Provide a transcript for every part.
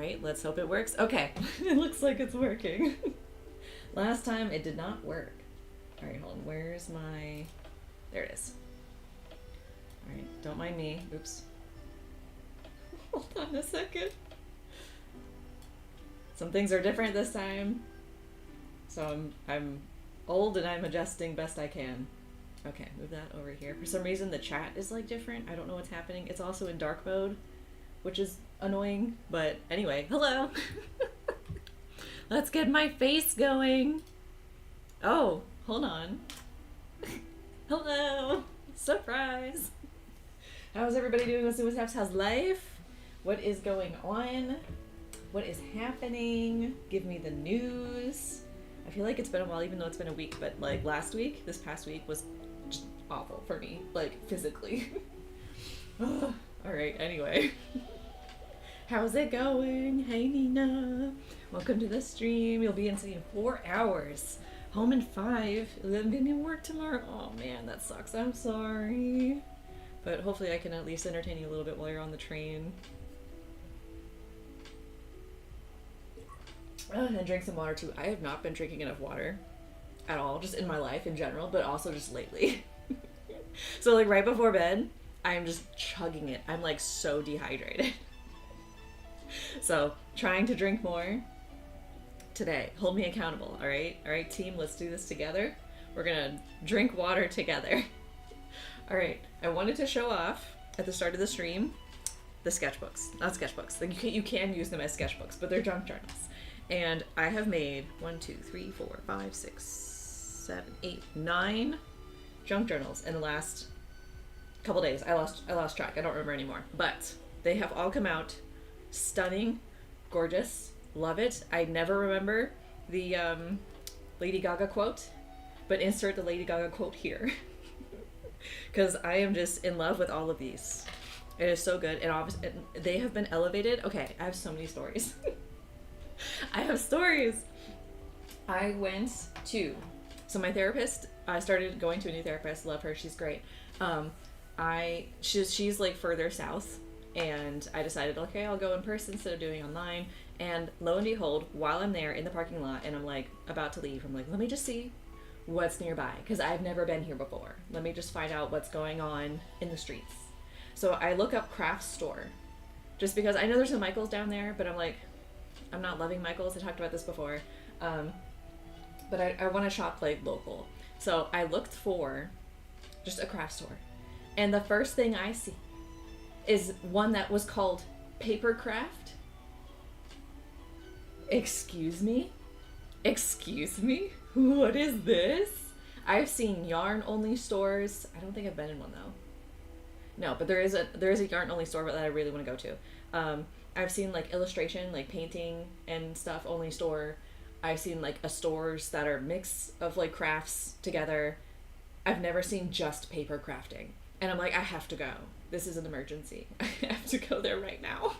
right, let's hope it works. Okay, it looks like it's working. Last time it did not work. All right, hold on. Where's my... There it is. All right, don't mind me. Oops. Hold on a second. Some things are different this time. So I'm old and I'm adjusting best I can. Okay, move that over here. For some reason the chat is like different. I don't know what's happening. It's also in dark mode, which is annoying. But anyway, hello. Let's get my face going. Oh, hold on. Hello. Surprise. How's everybody doing? What's happening? How's life? What is going on? What is happening? Give me the news. I feel like it's been a while, even though it's been a week, but like this past week was just awful for me, like physically. All right, anyway. How's it going? Hey Nina. Welcome to the stream. You'll be in 4 hours. Home in 5. Then I'm gonna be at work tomorrow. Oh man, that sucks. I'm sorry. But hopefully I can at least entertain you a little bit while you're on the train. And drink some water too. I have not been drinking enough water at all, just in my life in general, but also just lately. So like right before bed, I'm just chugging it. I'm like so dehydrated. So trying to drink more today. Hold me accountable, all right? All right, team, let's do this together. We're gonna drink water together. All right, I wanted to show off at the start of the stream the sketchbooks. Not sketchbooks. Like you can use them as sketchbooks, but they're junk journals. And I have made 1, 2, 3, 4, 5, 6, 7, 8, 9 junk journals in the last couple days. I lost track. I don't remember anymore. But they have all come out stunning, gorgeous, love it. I never remember the Lady Gaga quote, but insert the Lady Gaga quote here. Because I am just in love with all of these. It is so good. And obviously, they have been elevated. Okay, I have so many stories. I have stories. I went to, so my therapist, I started going to a new therapist. Love her. She's great. She's like further south, and I decided, okay, I'll go in person instead of doing online. And lo and behold, while I'm there in the parking lot and I'm like about to leave, I'm like, let me just see what's nearby, because I've never been here before. Let me just find out what's going on in the streets. So I look up craft store, just because I know there's a Michael's down there, but I'm like, I'm not loving Michael's. I talked about this before. But I want to shop like local. So I looked for just a craft store. And the first thing I see is one that was called Paper Craft. Excuse me? Excuse me? What is this? I've seen yarn only stores. I don't think I've been in one though. No, but there is a yarn only store that I really want to go to. I've seen like illustration, like painting and stuff only store. I've seen like a stores that are mix of like crafts together. I've never seen just paper crafting. And I'm like, I have to go. This is an emergency. I have to go there right now.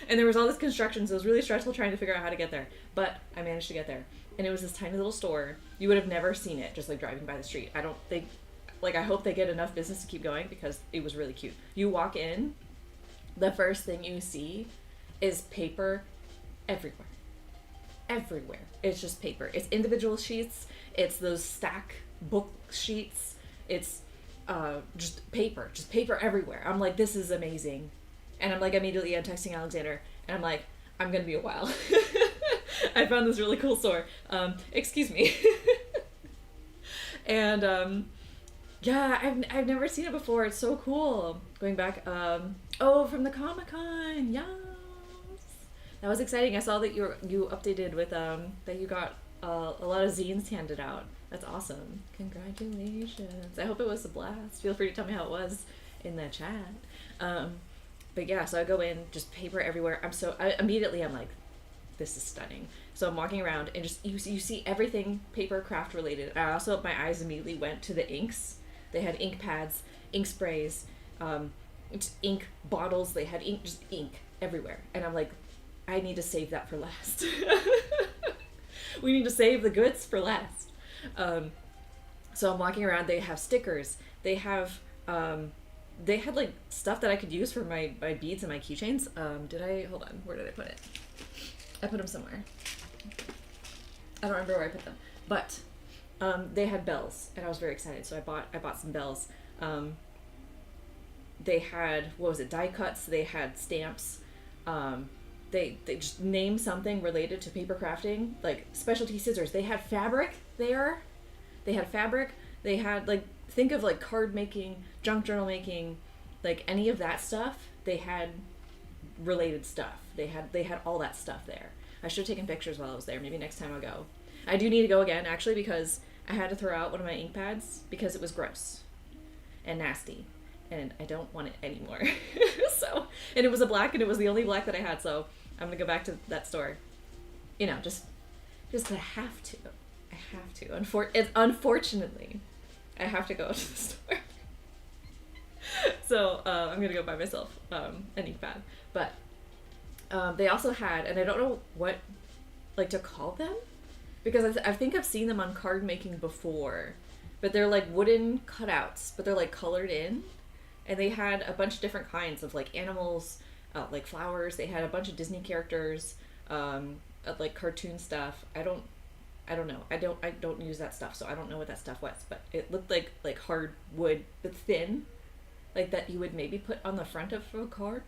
And there was all this construction, so it was really stressful trying to figure out how to get there. But I managed to get there. And it was this tiny little store. You would have never seen it just like driving by the street. I hope they get enough business to keep going, because it was really cute. You walk in, the first thing you see is paper everywhere. Everywhere. It's just paper. It's individual sheets. It's those stack book sheets. It's just paper everywhere. I'm like, this is amazing. And I'm like, I'm texting Alexander, and I'm like, I'm gonna be a while. I found this really cool store. Excuse me. And yeah, I've never seen it before. It's so cool. Going back, from the Comic-Con. Yes. That was exciting. I saw that you updated with that you got a lot of zines handed out. That's awesome. Congratulations. I hope it was a blast. Feel free to tell me how it was in the chat. But yeah, so I go in, just paper everywhere. Immediately I'm like, this is stunning. So I'm walking around and just you see everything paper craft related. I also, my eyes immediately went to the inks. They had ink pads, ink sprays, ink bottles. They had ink everywhere. And I'm like, I need to save that for last. We need to save the goods for last. So I'm walking around. They have stickers. They have they had like stuff that I could use for my beads and my keychains. Hold on, where did I put it? I put them somewhere. I don't remember where I put them, but they had bells, and I was very excited. So I bought some bells. They had, what was it, die cuts. They had stamps. They just named something related to paper crafting, like specialty scissors. They had fabric there. They had fabric. They had like, think of like card making, junk journal making, like any of that stuff. They had related stuff. They had all that stuff there. I should have taken pictures while I was there. Maybe next time I'll go. I do need to go again, actually, because I had to throw out one of my ink pads because it was gross and nasty, and I don't want it anymore. So, and it was a black, and it was the only black that I had, so I'm gonna go back to that store. You know, just I have to. I have to. Unfortunately, I have to go to the store. So I'm gonna go buy myself an ink pad. But they also had, and I don't know what like to call them, because I think I've seen them on card making before, but they're like wooden cutouts, but they're like colored in, and they had a bunch of different kinds of like animals, like flowers. They had a bunch of Disney characters, like cartoon stuff. I don't know. I don't use that stuff, so I don't know what that stuff was. But it looked like hard wood, but thin, like that you would maybe put on the front of a card,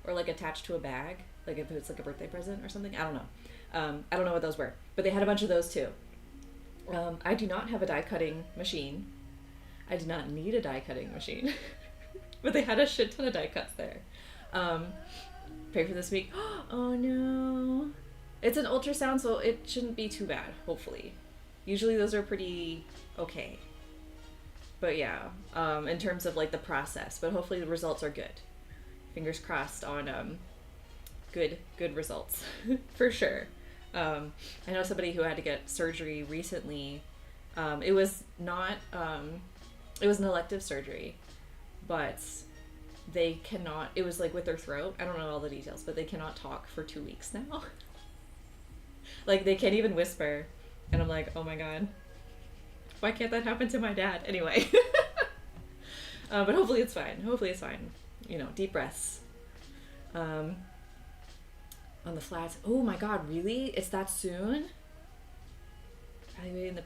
or like attached to a bag, like if it's like a birthday present or something. I don't know. I don't know what those were, but they had a bunch of those too. I do not have a die cutting machine. I do not need a die cutting machine, but they had a shit ton of die cuts there. Pray for this week. Oh no. It's an ultrasound, so it shouldn't be too bad, hopefully. Usually those are pretty okay. But yeah, in terms of like the process, but hopefully the results are good. Fingers crossed on good results for sure. I know somebody who had to get surgery recently. It was not, it was an elective surgery, but they cannot, it was like with their throat. I don't know all the details, but they cannot talk for 2 weeks now. Like they can't even whisper. And I'm like, oh my God, why can't that happen to my dad? Anyway, but hopefully it's fine. Hopefully it's fine. You know, deep breaths. On the flats. Oh my God, really? It's that soon? Evaluating the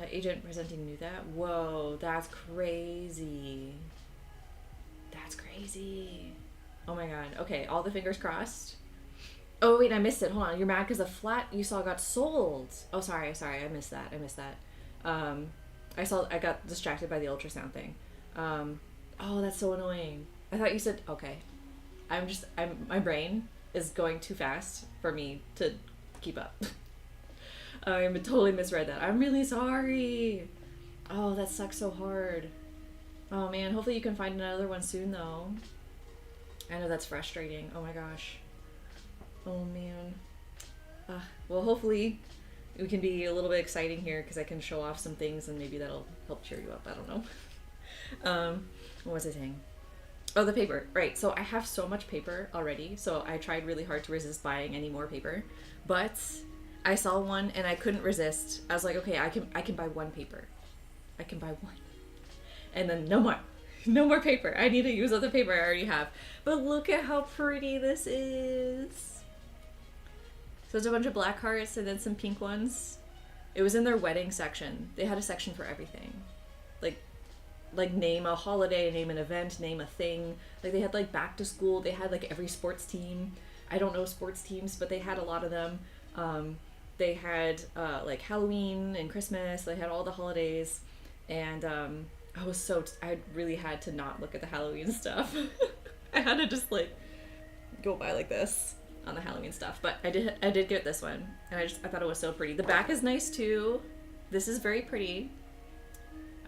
agent presenting knew that? Whoa, that's crazy. That's crazy. Oh my God. Okay, all the fingers crossed. Oh wait, I missed it. Hold on. You're mad because the flat you saw got sold. Oh, sorry. I missed that. I got distracted by the ultrasound thing. Oh, that's so annoying. I thought you said, okay. My brain is going too fast for me to keep up. I totally misread that. I'm really sorry. Oh, that sucks so hard. Oh man, hopefully you can find another one soon though. I know that's frustrating. Oh my gosh. Oh man. Well, hopefully we can be a little bit exciting here because I can show off some things and maybe that'll help cheer you up. I don't know. What was I saying? Oh, the paper. Right. So I have so much paper already. So I tried really hard to resist buying any more paper, but I saw one and I couldn't resist. I was like, okay, I can buy one paper. I can buy one. And then no more paper. I need to use other paper I already have. But look at how pretty this is. So it's a bunch of black hearts and then some pink ones. It was in their wedding section. They had a section for everything. Like name a holiday, name an event, name a thing. Like they had like back to school. They had like every sports team. I don't know sports teams, but they had a lot of them. They had like Halloween and Christmas. They had all the holidays. And I really had to not look at the Halloween stuff. I had to just like go by like this on the Halloween stuff. But I did get this one, and I thought it was so pretty. The back is nice too. This is very pretty.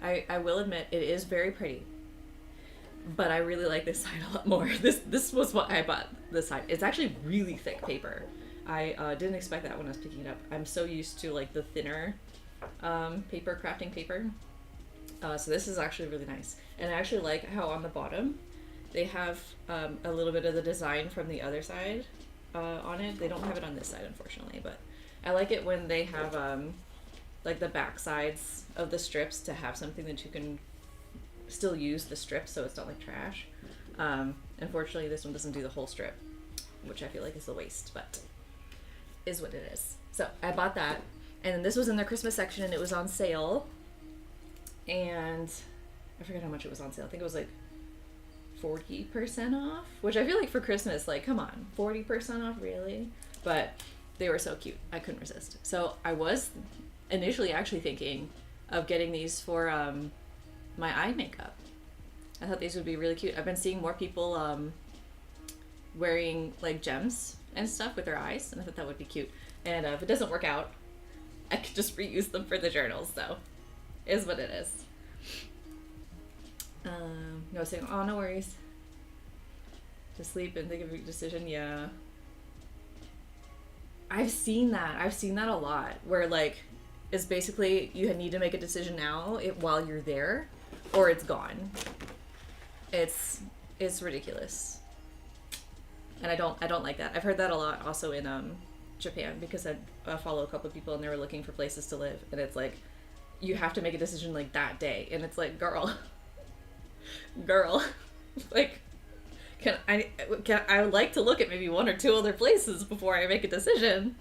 I will admit it is very pretty, but I really like this side a lot more. This was what I bought this side. It's actually really thick paper. I didn't expect that when I was picking it up. I'm so used to like the thinner paper, crafting paper. So this is actually really nice. And I actually like how on the bottom they have a little bit of the design from the other side on it. They don't have it on this side, unfortunately, but I like it when they have like the back sides of the strips to have something that you can still use the strip, so it's not like trash. Unfortunately, this one doesn't do the whole strip, which I feel like is a waste, but is what it is. So I bought that, and then this was in their Christmas section, and it was on sale. And I forget how much it was on sale. I think it was like 40% off, which I feel like for Christmas, like, come on, 40% off, really? But they were so cute. I couldn't resist. So I was initially actually thinking of getting these for my eye makeup. I thought these would be really cute. I've been seeing more people wearing like gems and stuff with their eyes, and I thought that would be cute. And if it doesn't work out, I could just reuse them for the journals, so is what it is. No saying, oh, no worries. To sleep and think of your decision, yeah. I've seen that a lot, where like, it's basically you need to make a decision now while you're there, or it's gone. It's ridiculous, and I don't like that. I've heard that a lot also in Japan, because I follow a couple of people and they were looking for places to live, and it's like you have to make a decision like that day, and it's like, girl, like, I would like to look at maybe one or two other places before I make a decision,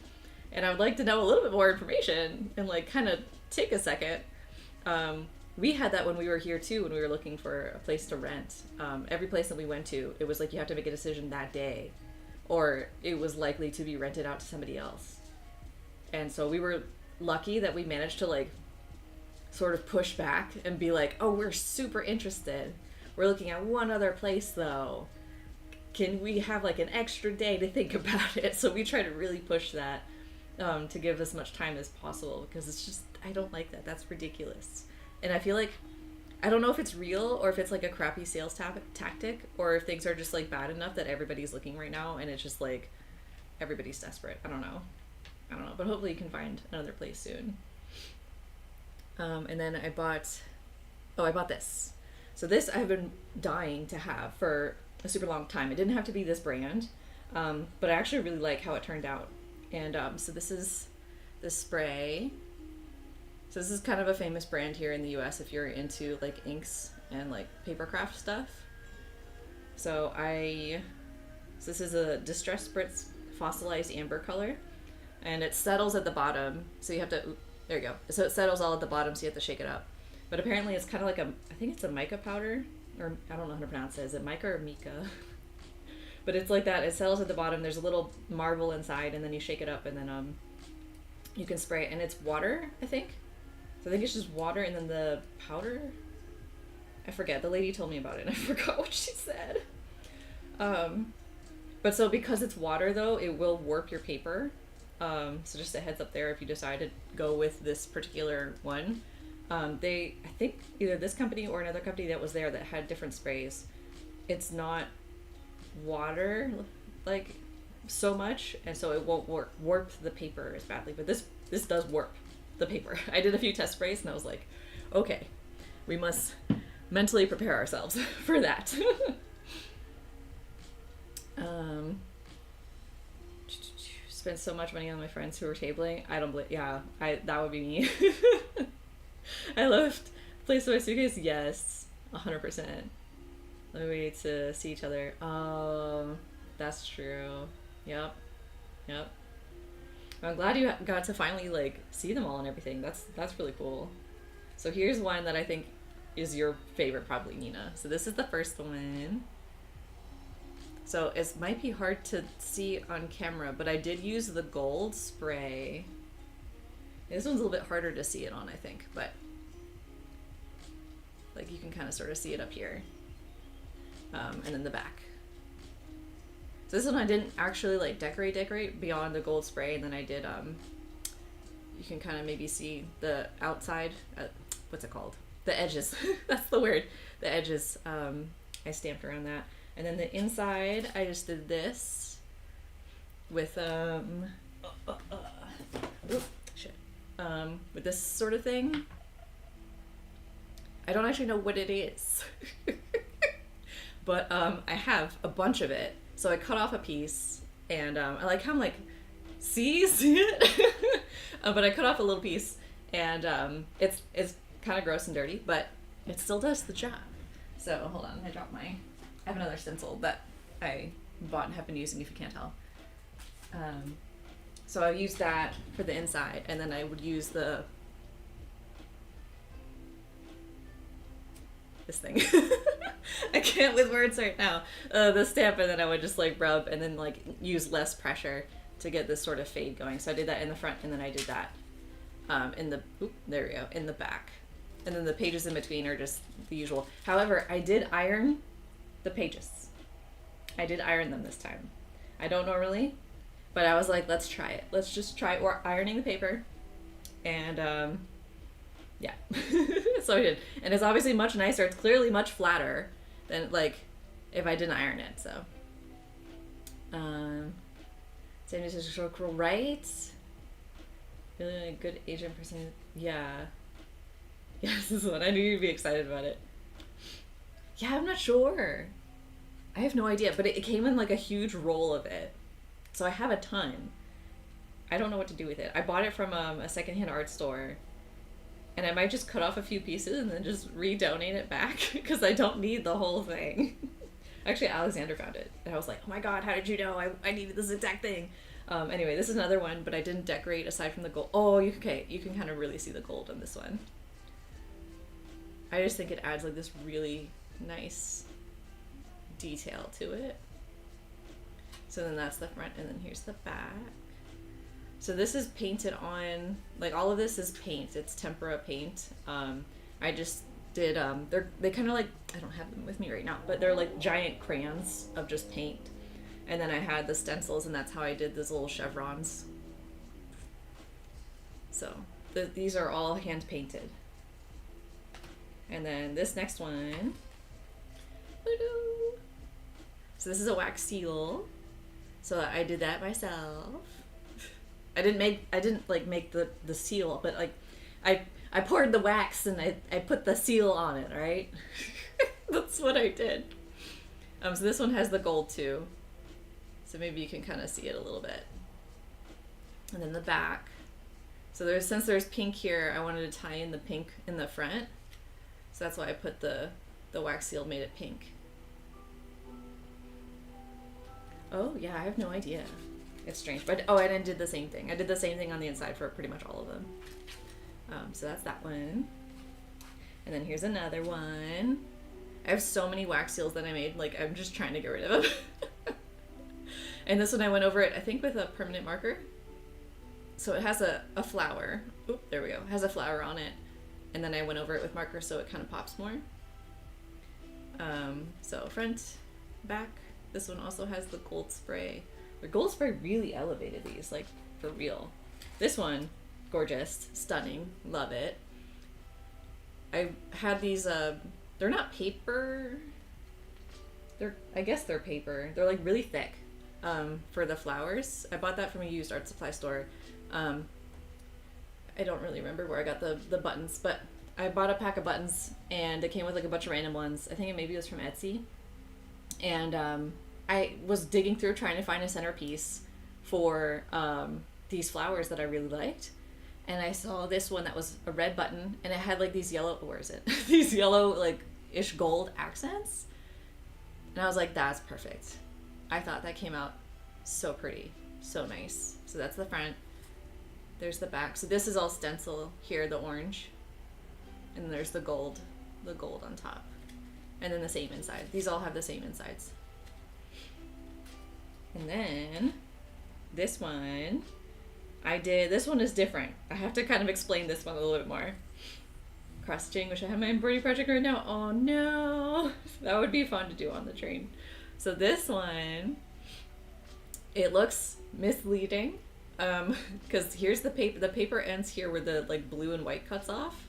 and I would like to know a little bit more information and like kind of take a second. We had that when we were here too, when we were looking for a place to rent. Every place that we went to, it was like you have to make a decision that day, or it was likely to be rented out to somebody else. And so we were lucky that we managed to like sort of push back and be like, oh, we're super interested. We're looking at one other place though. Can we have like an extra day to think about it? So we try to really push that to give as much time as possible, because it's just, I don't like that. That's ridiculous. And I feel like, I don't know if it's real or if it's like a crappy sales tactic, or if things are just like bad enough that everybody's looking right now and it's just like everybody's desperate. I don't know, but hopefully you can find another place soon. And then I bought this. So this I've been dying to have for a super long time. It didn't have to be this brand, but I actually really like how it turned out. And so this is the spray. So this is kind of a famous brand here in the US if you're into like inks and like paper craft stuff. So this is a Distress Spritz Fossilized Amber color, and it settles at the bottom, so you have to, there you go. So it settles all at the bottom, so you have to shake it up. But apparently it's kind of like I think it's a mica powder, or I don't know how to pronounce it. Is it mica or mica? But it's like that. It settles at the bottom. There's a little marble inside, and then you shake it up, and then you can spray it. And it's water, I think. So I think it's just water and then the powder. I forget. The lady told me about it, and I forgot what she said. But so because it's water, though, it will warp your paper. So just a heads up there if you decide to go with this particular one. I think either this company or another company that was there that had different sprays. It's not water like so much, and so it won't warp the paper as badly. But this does warp the paper. I did a few test sprays and I was like, okay, we must mentally prepare ourselves for that. Spent so much money on my friends who were tabling. I don't believe. Yeah, that would be me. I left place of my suitcase. Yes, 100%. Let me wait to see each other. That's true. Yep. I'm glad you got to finally like see them all and everything. That's really cool. So here's one that I think is your favorite, probably, Nina. So this is the first one. So it might be hard to see on camera, but I did use the gold spray. This one's a little bit harder to see it on, I think, but like you can kind of sort of see it up here, and then the back. So this one I didn't actually like decorate beyond the gold spray, and then I did you can kind of maybe see the outside, what's it called? The edges. That's the word. The edges. I stamped around that. And then the inside, I just did this with with this sort of thing. I don't actually know what it is, but I have a bunch of it. So I cut off a piece, and I like how I'm like, see it? But I cut off a little piece, and it's kind of gross and dirty, but it still does the job. So hold on, I have another stencil that I bought and have been using, if you can't tell. So I used that for the inside, and then I would use this thing. I can't with words right now. The stamp, and then I would just like rub and then like use less pressure to get this sort of fade going. So I did that in the front, and then I did that there we go, in the back. And then the pages in between are just the usual. However, I did iron the pages. I did iron them this time. I don't normally, but I was like, let's try it. Let's just try it. We're ironing the paper. And yeah. So I did. And it's obviously much nicer. It's clearly much flatter than like if I didn't iron it. So same as historical, right? Feeling a good agent person. Yeah. Yes, this is one. I knew you'd be excited about it. Yeah, I'm not sure. I have no idea, but it came in like a huge roll of it. So I have a ton. I don't know what to do with it. I bought it from a secondhand art store. And I might just cut off a few pieces and then just re-donate it back because I don't need the whole thing. Actually, Alexander found it. And I was like, oh my god, how did you know? I needed this exact thing. Anyway, this is another one, but I didn't decorate aside from the gold. Oh, you can kind of really see the gold on this one. I just think it adds like this really nice detail to it. So then that's the front, and then here's the back. So this is painted on, like all of this is paint. It's tempera paint. I just did, they kind of like, I don't have them with me right now, but they're like giant crayons of just paint. And then I had the stencils, and that's how I did these little chevrons. So these are all hand painted. And then this next one, so this is a wax seal. So I did that myself. I didn't make the seal, but like I poured the wax and I put the seal on it, right? That's what I did. So this one has the gold too. So maybe you can kind of see it a little bit. And then the back. So since there's pink here, I wanted to tie in the pink in the front. So that's why I put the wax seal, made it pink. Oh yeah, I have no idea. It's strange, but and I did the same thing. I did the same thing on the inside for pretty much all of them. So that's that one. And then here's another one. I have so many wax seals that I made, like I'm just trying to get rid of them. And this one I went over it, I think with a permanent marker. So it has a flower. Oop, there we go. It has a flower on it. And then I went over it with marker so it kind of pops more. So front, back. This one also has the gold spray. The gold spray really elevated these, like for real. This one, gorgeous, stunning, love it. I had these, they're not paper. I guess they're paper. They're like really thick for the flowers. I bought that from a used art supply store. I don't really remember where I got the buttons, but I bought a pack of buttons and it came with like a bunch of random ones. I think maybe it was from Etsy. And I was digging through trying to find a centerpiece for these flowers that I really liked. And I saw this one that was a red button and it had like these yellow, where is it? These yellow like ish gold accents. And I was like, that's perfect. I thought that came out so pretty, so nice. So that's the front. There's the back. So this is all stencil here, the orange. And there's the gold on top. And then the same inside. These all have the same insides. And then this one, this one is different. I have to kind of explain this one a little bit more. Cross-stitching, which I have my embroidery project right now. Oh no, that would be fun to do on the train. So this one, it looks misleading because here's the paper. The paper ends here where the like blue and white cuts off,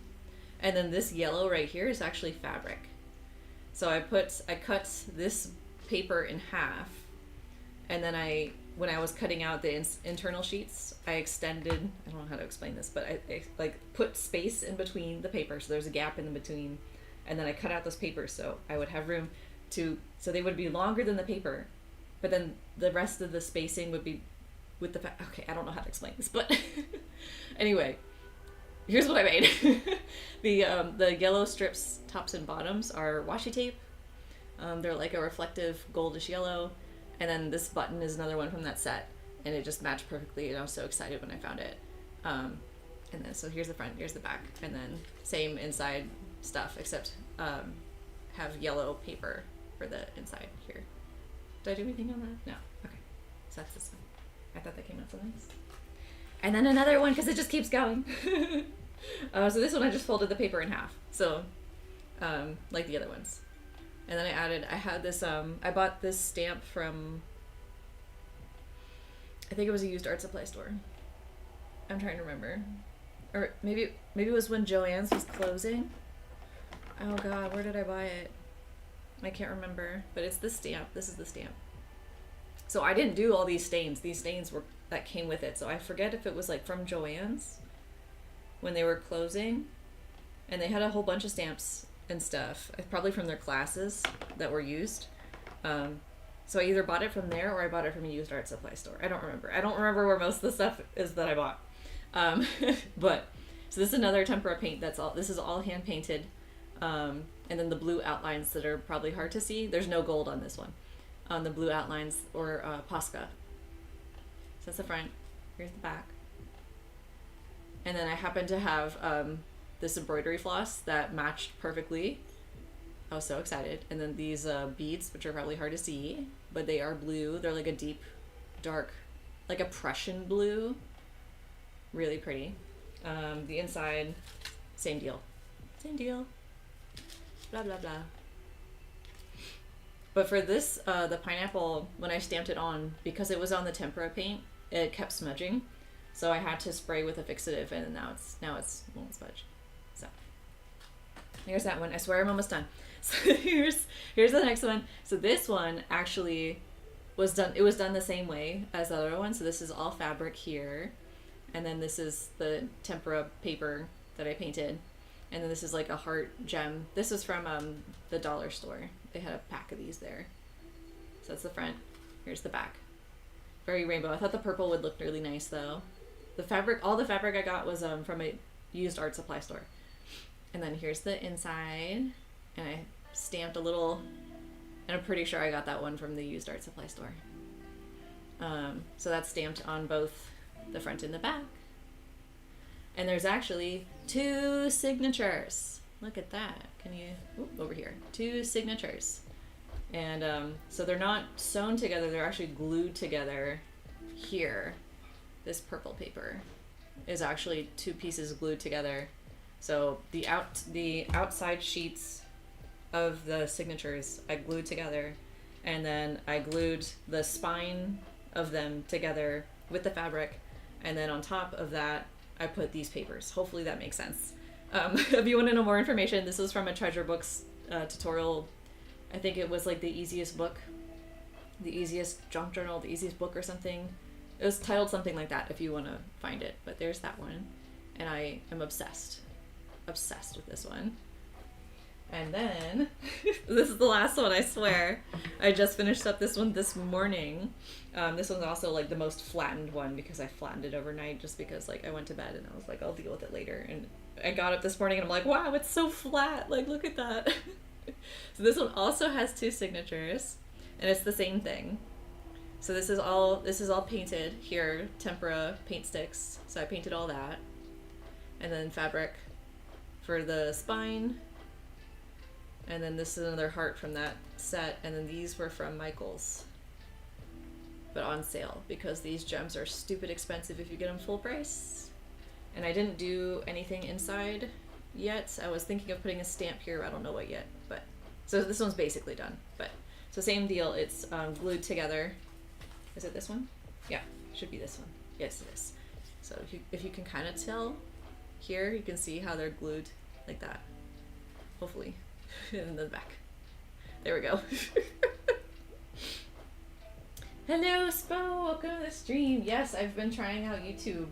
and then this yellow right here is actually fabric. So I cut this paper in half, and then when I was cutting out the internal sheets, I extended, I don't know how to explain this, but I like put space in between the paper, so there's a gap in between, and then I cut out those papers so I would have room so they would be longer than the paper, but then the rest of the spacing would be with okay, I don't know how to explain this, but anyway, here's what I made. The yellow strips, tops and bottoms, are washi tape. They're like a reflective goldish yellow. And then this button is another one from that set. And it just matched perfectly, and I was so excited when I found it. And then, so here's the front, here's the back. And then same inside stuff, except have yellow paper for the inside here. Did I do anything on that? No. Okay. So that's this one. I thought that came out so nice. And then another one, because it just keeps going. So this one I just folded the paper in half. So, like the other ones. And then I had this, I bought this stamp from, I think it was a used art supply store. I'm trying to remember. Or maybe it was when Joann's was closing. Oh god, where did I buy it? I can't remember. But it's this stamp. This is the stamp. So I didn't do all these stains. These stains were that came with it. So I forget if it was like from Joann's when they were closing. And they had a whole bunch of stamps and stuff. Probably from their classes that were used. So I either bought it from there or I bought it from a used art supply store. I don't remember. I don't remember where most of the stuff is that I bought. But so this is another tempera paint. This is all hand painted. And then the blue outlines that are probably hard to see. There's no gold on this one. On the blue outlines or Posca. So that's the front. Here's the back. And then I happen to have this embroidery floss that matched perfectly. I was so excited. And then these beads, which are probably hard to see, but they are blue. They're like a deep, dark, like a Prussian blue. Really pretty. The inside, same deal. Same deal. Blah, blah, blah. But for this, the pineapple, when I stamped it on, because it was on the tempera paint, it kept smudging. So I had to spray with a fixative, and now it won't smudge. So here's that one. I swear I'm almost done. So here's the next one. So this one actually was done. It was done the same way as the other one. So this is all fabric here, and then this is the tempera paper that I painted, and then this is like a heart gem. This is from the dollar store. They had a pack of these there. So that's the front. Here's the back. Very rainbow. I thought the purple would look really nice though. All the fabric I got was from a used art supply store. And then here's the inside. And I stamped a little, and I'm pretty sure I got that one from the used art supply store. So that's stamped on both the front and the back. And there's actually 2 signatures. Look at that. Can you, over here, 2 signatures. And so they're not sewn together, they're actually glued together here. This purple paper is actually 2 pieces glued together. So the outside sheets of the signatures I glued together, and then I glued the spine of them together with the fabric, and then on top of that I put these papers. Hopefully that makes sense. If you want to know more information, this was from a Treasure Books tutorial. I think it was like the easiest book, the easiest junk journal, the easiest book or something. It was titled something like that if you want to find it. But there's that one, and I am obsessed with this one. And then this is the last one, I swear. I just finished up this one this morning. This one's also like the most flattened one because I flattened it overnight just because like I went to bed and I was like, I'll deal with it later. And I got up this morning and I'm like, wow, it's so flat. Like, look at that. So this one also has 2 signatures, and it's the same thing. So this is all painted here, tempera paint sticks. So I painted all that. And then fabric for the spine. And then this is another heart from that set, and then these were from Michaels, but on sale because these gems are stupid expensive if you get them full price. And I didn't do anything inside yet. I was thinking of putting a stamp here, I don't know what yet, but so this one's basically done. But so same deal, it's glued together. Is it this one? Yeah, should be this one. Yes, it is. So if you can kind of tell here, you can see how they're glued like that, hopefully. In the back. There we go. Hello, Spo. Welcome to the stream. Yes, I've been trying out YouTube.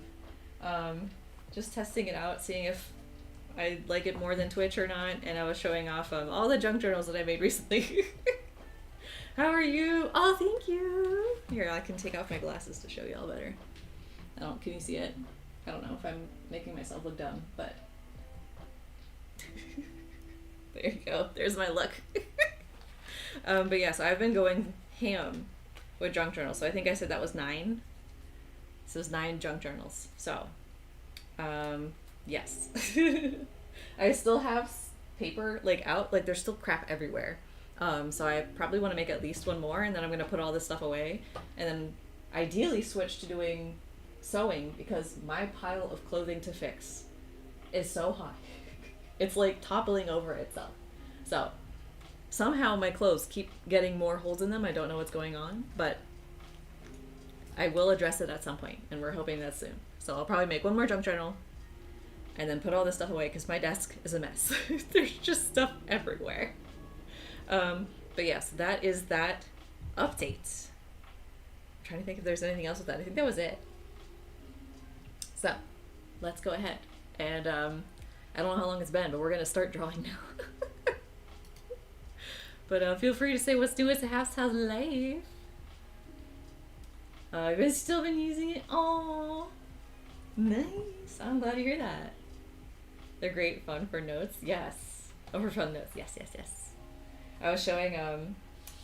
Just testing it out, seeing if I like it more than Twitch or not. And I was showing off all the junk journals that I made recently. How are you? Oh, thank you. Here, I can take off my glasses to show y'all better. Can you see it? I don't know if I'm making myself look dumb, but there you go. There's my look. But yeah, so I've been going ham with junk journals. So I think I said that was 9. So it's 9 junk journals. So, yes. I still have paper like out. Like there's still crap everywhere. So I probably want to make at least one more, and then I'm gonna put all this stuff away, and then ideally switch to doing sewing because my pile of clothing to fix is so high. It's like toppling over itself. So somehow my clothes keep getting more holes in them. I don't know what's going on, but I will address it at some point, and we're hoping that soon. So I'll probably make one more junk journal and then put all this stuff away because my desk is a mess. There's just stuff everywhere. But yes, that is that update. I'm trying to think if there's anything else with that. I think that was it. So let's go ahead. And I don't know how long it's been, but we're going to start drawing now. But feel free to say what's new with the House Life. I've still been using it. Aww. Nice. I'm glad to hear that. They're great fun for notes. Yes. Oh, for fun notes. Yes, yes, yes. I was showing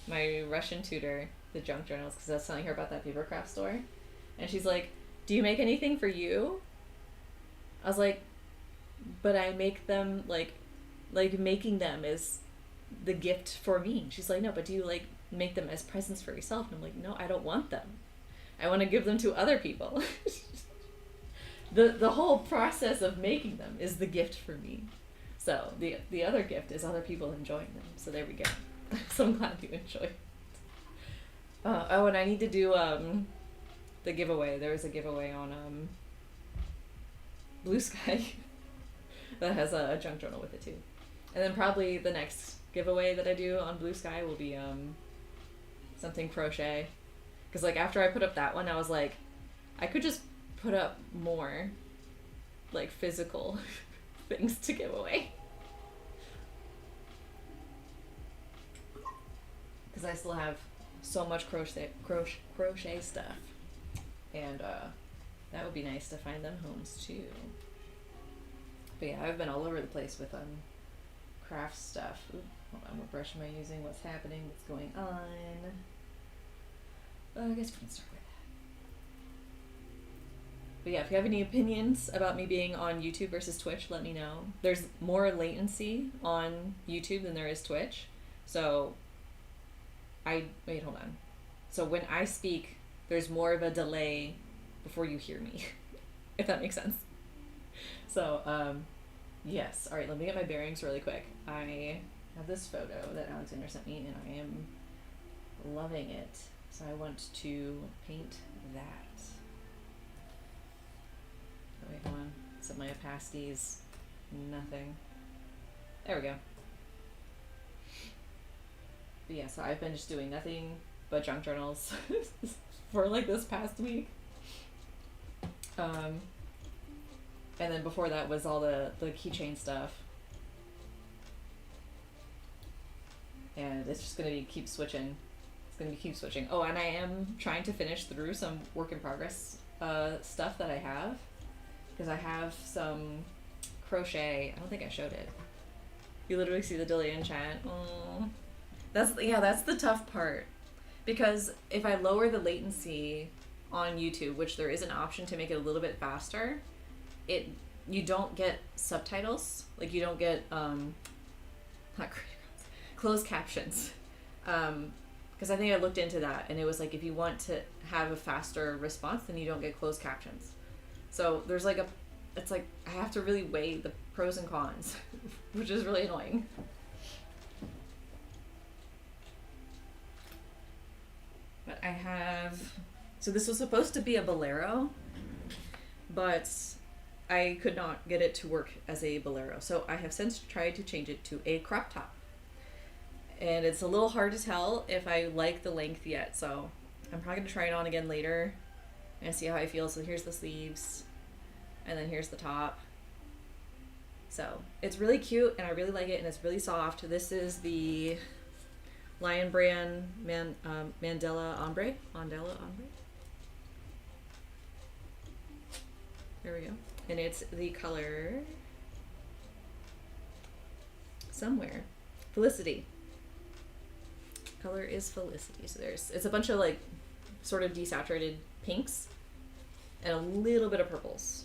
my Russian tutor the junk journals because I was telling her about that paper craft store. And she's like, do you make anything for you? I was like, but I make them like making them is the gift for me. She's like, no, but do you like make them as presents for yourself? And I'm like, no, I don't want them. I want to give them to other people. The whole process of making them is the gift for me. So the other gift is other people enjoying them. So there we go. So I'm glad you enjoy it. Oh, and I need to do the giveaway. There was a giveaway on Blue Sky that has a junk journal with it too. And then probably the next giveaway that I do on Blue Sky will be something crochet. Because like after I put up that one, I was like, I could just put up more like physical things to give away. Because I still have so much crochet stuff. And that would be nice to find them homes too. But yeah, I've been all over the place with craft stuff. Ooh, hold on, what brush am I using? What's happening? What's going on? Well, I guess we can start with that. But yeah, if you have any opinions about me being on YouTube versus Twitch, let me know. There's more latency on YouTube than there is Twitch. So wait, hold on. So when I speak, there's more of a delay before you hear me, if that makes sense. So, yes. All right, let me get my bearings really quick. I have this photo that Alexander sent me, and I am loving it. So I want to paint that. Oh, wait, hold on. Set my opacities. Nothing. There we go. But yeah, so I've been just doing nothing but junk journals for like this past week. And then before that was all the keychain stuff. And it's just gonna be keep switching. It's gonna be keep switching. Oh, and I am trying to finish through some work in progress stuff that I have. Because I have some crochet. I don't think I showed it. You literally see the delay in chat. Oh. That's the tough part. Because if I lower the latency on YouTube, which there is an option to make it a little bit faster, you don't get subtitles. Like you don't get closed captions. Because I think I looked into that and it was like if you want to have a faster response, then you don't get closed captions. So there's like it's like I have to really weigh the pros and cons, which is really annoying. But I have, so this was supposed to be a bolero, but I could not get it to work as a bolero. So I have since tried to change it to a crop top. And it's a little hard to tell if I like the length yet. So I'm probably going to try it on again later and see how I feel. So here's the sleeves and then here's the top. So it's really cute and I really like it and it's really soft. This is the Lion Brand Mandela Ombre. There There we go. And it's the color somewhere. Felicity. Color is Felicity. So it's a bunch of like sort of desaturated pinks and a little bit of purples.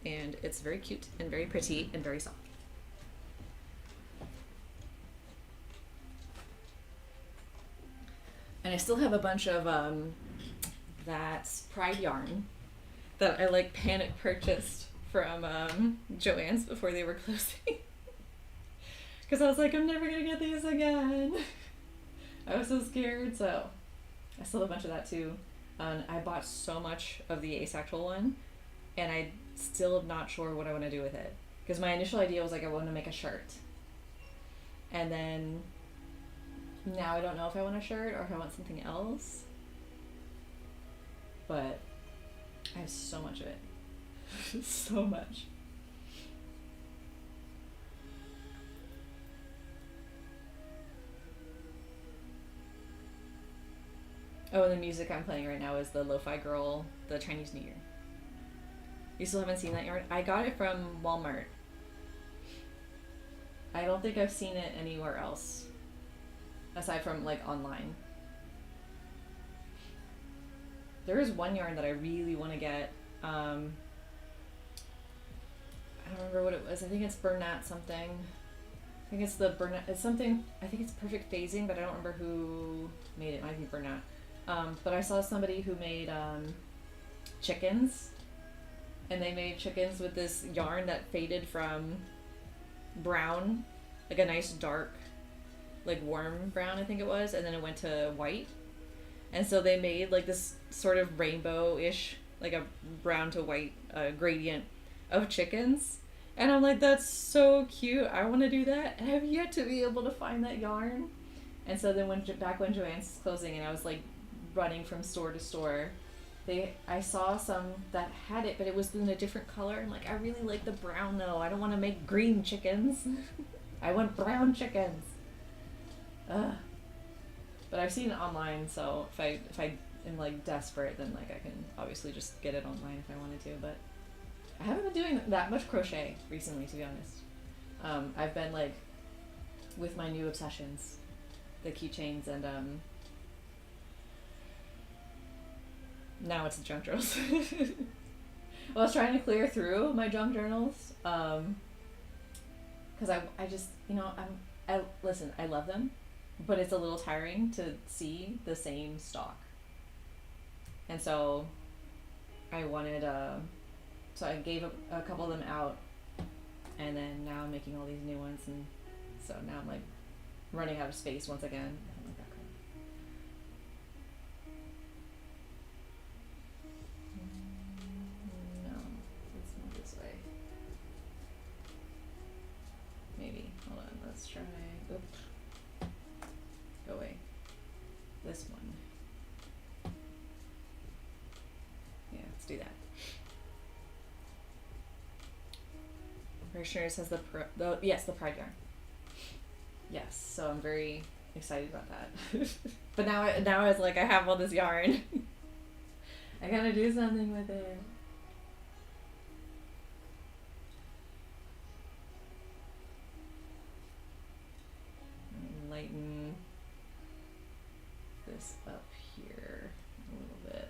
And it's very cute and very pretty and very soft. And I still have a bunch of that Pride yarn that I like panic purchased from Joann's before they were closing. Because I was like, I'm never going to get these again. I was so scared. So I still have a bunch of that too. And I bought so much of the asexual one, and I still am not sure what I want to do with it. Because my initial idea was like, I want to make a shirt. And then now I don't know if I want a shirt or if I want something else. But I have so much of it. So much. Oh, and the music I'm playing right now is the Lo-Fi Girl, the Chinese New Year. You still haven't seen that yarn? I got it from Walmart. I don't think I've seen it anywhere else. Aside from, like, online. There is one yarn that I really want to get. I don't remember what it was. I think it's Bernat something. I think it's the Bernat. It's something. I think it's Perfect Phasing, but I don't remember who made it. It might be Bernat. But I saw somebody who made chickens. And they made chickens with this yarn that faded from brown, like a nice dark, like warm brown, I think it was, and then it went to white. And so they made like this sort of rainbow-ish, like a brown to white gradient of chickens. And I'm like, that's so cute. I want to do that. And I have yet to be able to find that yarn. And so then back when Joann's was closing and I was like running from store to store, I saw some that had it, but it was in a different color. I'm like, I really like the brown though. I don't want to make green chickens. I want brown chickens. Ugh. But I've seen it online, so if I am like desperate, then like I can obviously just get it online if I wanted to. But I haven't been doing that much crochet recently, to be honest. I've been like with my new obsessions, the keychains, and now it's the junk journals. Well, I was trying to clear through my junk journals because I just, you know, listen, I love them, but it's a little tiring to see the same stock. And so I wanted, so I gave a couple of them out, and then now I'm making all these new ones, and so now I'm like running out of space once again. No, it's not this way. Maybe. Hold on, let's try. Oops. Go away. This one. Yeah, let's do that. Sure says the Pride yarn. Yes, so I'm very excited about that. But now I was like, I have all this yarn. I gotta do something with it. Lighten this up here a little bit.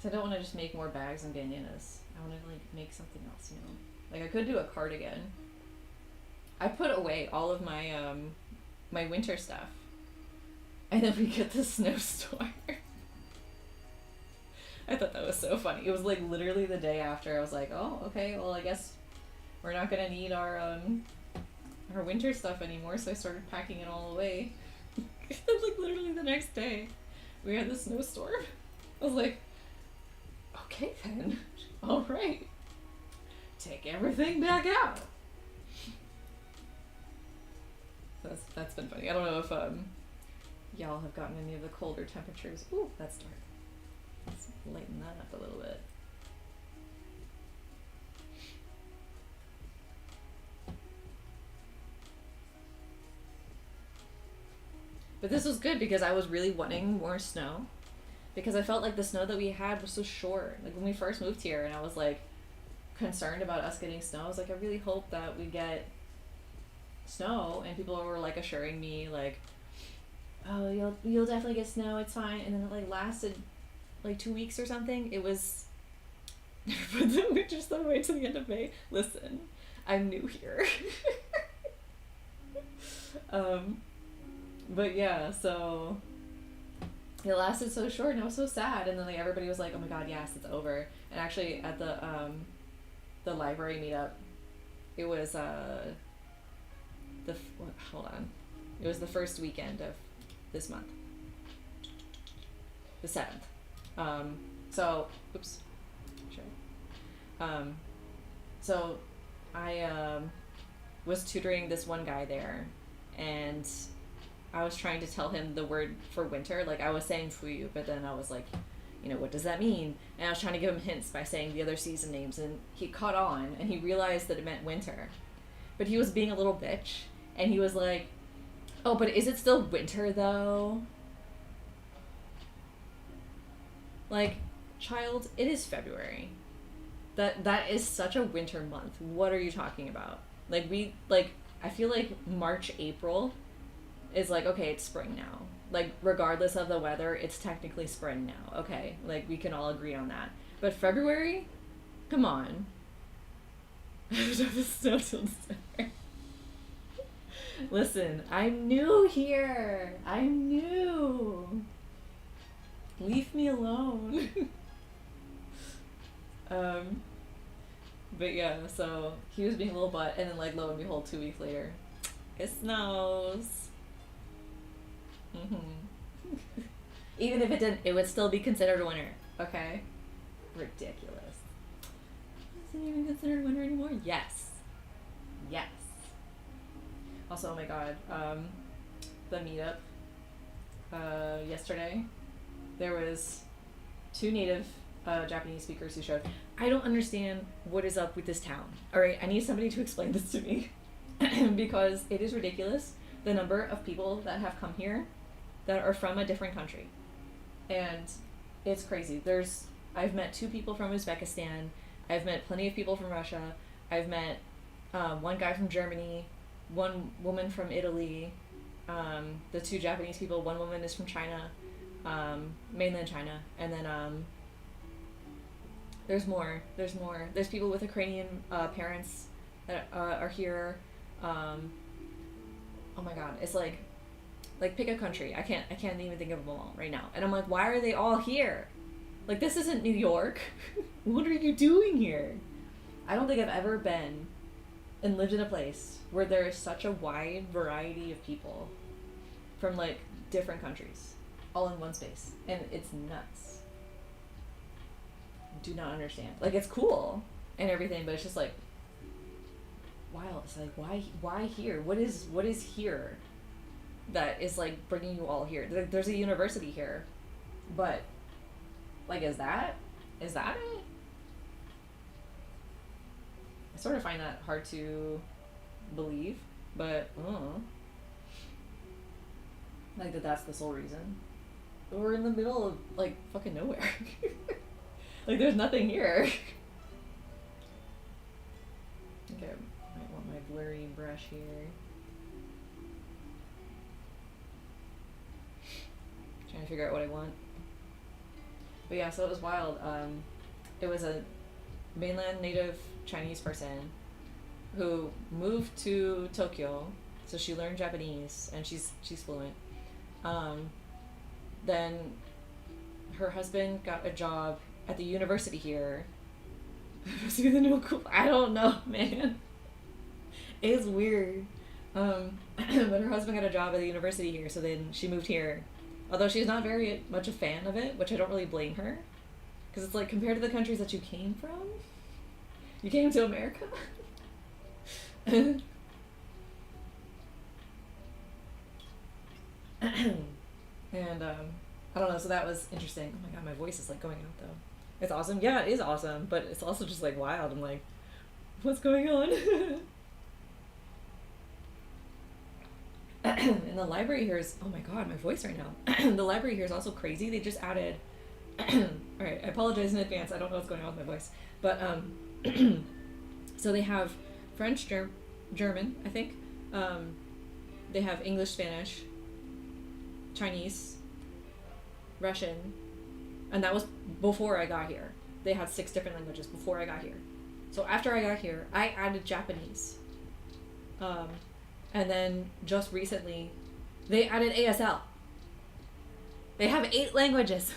So I don't want to just make more bags and bandanas. I want to like make something else, you know. Like I could do a cardigan. I put away all of my my winter stuff, and then we get the snowstorm. I thought that was so funny. It was like literally the day after. I was like, oh, okay, well I guess we're not gonna need our winter stuff anymore. So I started packing it all away. Like literally the next day, we had the snowstorm. I was like, okay then, all right, take everything back out. That's been funny. I don't know if y'all have gotten any of the colder temperatures. Ooh, that's dark. Let's lighten that up a little bit. But But this was good because I was really wanting more snow. Because I felt like the snow that we had was so short. Like when we first moved here and I was like concerned about us getting snow, I was like, I really hope that we get snow, and people were like assuring me like, oh, you'll definitely get snow, it's fine. And then it like lasted like 2 weeks or something. It was put the winter stuff away to the end of May. Listen, I'm new here. But yeah, so it lasted so short and I was so sad, and then like everybody was like, oh my god, yes, it's over. And actually at the library meetup, it was hold on, it was the first weekend of this month, the 7th. So oops, sure. So I was tutoring this one guy there, and I was trying to tell him the word for winter. Like I was saying fuyu, but then I was like, you know, what does that mean? And I was trying to give him hints by saying the other season names, and he caught on and he realized that it meant winter. But he was being a little bitch, and he was like, oh, but is it still winter though? Like, child, it is February. That is such a winter month. What are you talking about? I feel like March, April is like, okay, it's spring now. Like, regardless of the weather, it's technically spring now. Okay, like, we can all agree on that. But February? Come on. The snow till December. Listen, I'm new here. I'm new. Leave me alone. But yeah, so he was being a little butt, and then like lo and behold, 2 weeks later, it snows. Even if it didn't, it would still be considered winter. Okay, ridiculous. Isn't even considered winter anymore? Yes. Yes. Also, oh my god, the meetup yesterday, there was 2 native Japanese speakers who showed. I don't understand what is up with this town. Alright, I need somebody to explain this to me. Because it is ridiculous, the number of people that have come here that are from a different country. And it's crazy. I've met 2 people from Uzbekistan. I've met plenty of people from Russia. I've met one guy from Germany, one woman from Italy, the 2 Japanese people, one woman is from China, mainland China, and then there's more. There's people with Ukrainian parents that are here. Oh my god, it's like pick a country. I can't even think of them all right now. And I'm like, why are they all here? Like, this isn't New York. What are you doing here? I don't think I've ever been and lived in a place where there is such a wide variety of people from like different countries all in one space, and it's nuts. Do not understand. Like, it's cool and everything, but it's just like wild. It's like, why here? What is here that is like bringing you all here? There's a university here, but like, is that it? I sort of find that hard to believe, but like that's the sole reason. We're in the middle of like fucking nowhere. Like, there's nothing here. Okay, I might want my blurry brush here. Trying to figure out what I want. But yeah, so it was wild. It was a mainland native Chinese person who moved to Tokyo, so she learned Japanese, and she's fluent. Then her husband got a job at the university here. I don't know, man. It's weird. But her husband got a job at the university here, so then she moved here. Although she's not very much a fan of it, which I don't really blame her. Because it's like, compared to the countries that you came from, you came to America. And I don't know, so that was interesting. Oh my god, my voice is like going out though. It's awesome. Yeah, it is awesome, but it's also just like wild. I'm like, what's going on? And And the library here is, oh my god, my voice right now. The library here is also crazy. They just added, all right, I apologize in advance. I don't know what's going on with my voice. But, so they have French, German, I think. They have English, Spanish, Chinese, Russian, and that was before I got here. They had 6 different languages before I got here. So after I got here, I added Japanese. And then just recently, they added ASL. They have 8 languages.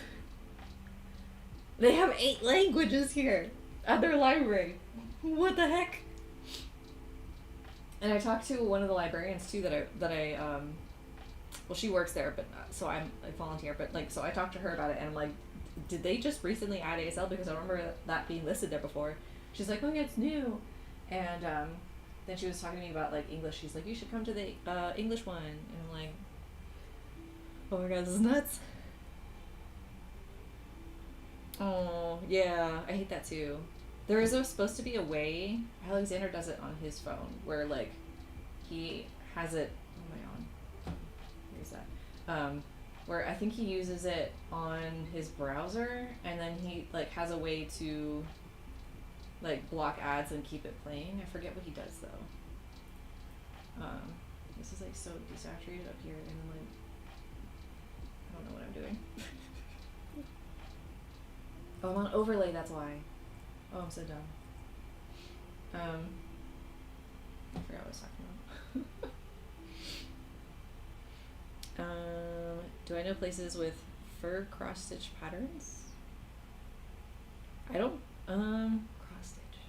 They have 8 languages here at their library. What the heck? And I talked to one of the librarians too that I well, she works there, but so I volunteer, but like, so I talked to her about it, and I'm like, did they just recently add ASL? Because I remember that being listed there before. She's like, oh yeah, it's new. And then she was talking to me about like English. She's like, you should come to the English one. And I'm like, oh my god, this is nuts. Oh yeah, I hate that too. There is supposed to be a way, Alexander does it on his phone, where like he has it, what am I on? Here's that. Where I think he uses it on his browser, and then he like has a way to like block ads and keep it playing. I forget what he does though. This is like so desaturated up here, and like I don't know what I'm doing. Oh, I'm on overlay, that's why. Oh, I'm so dumb. I forgot what I was talking about. Do I know places with fur cross-stitch patterns? I don't, cross-stitch.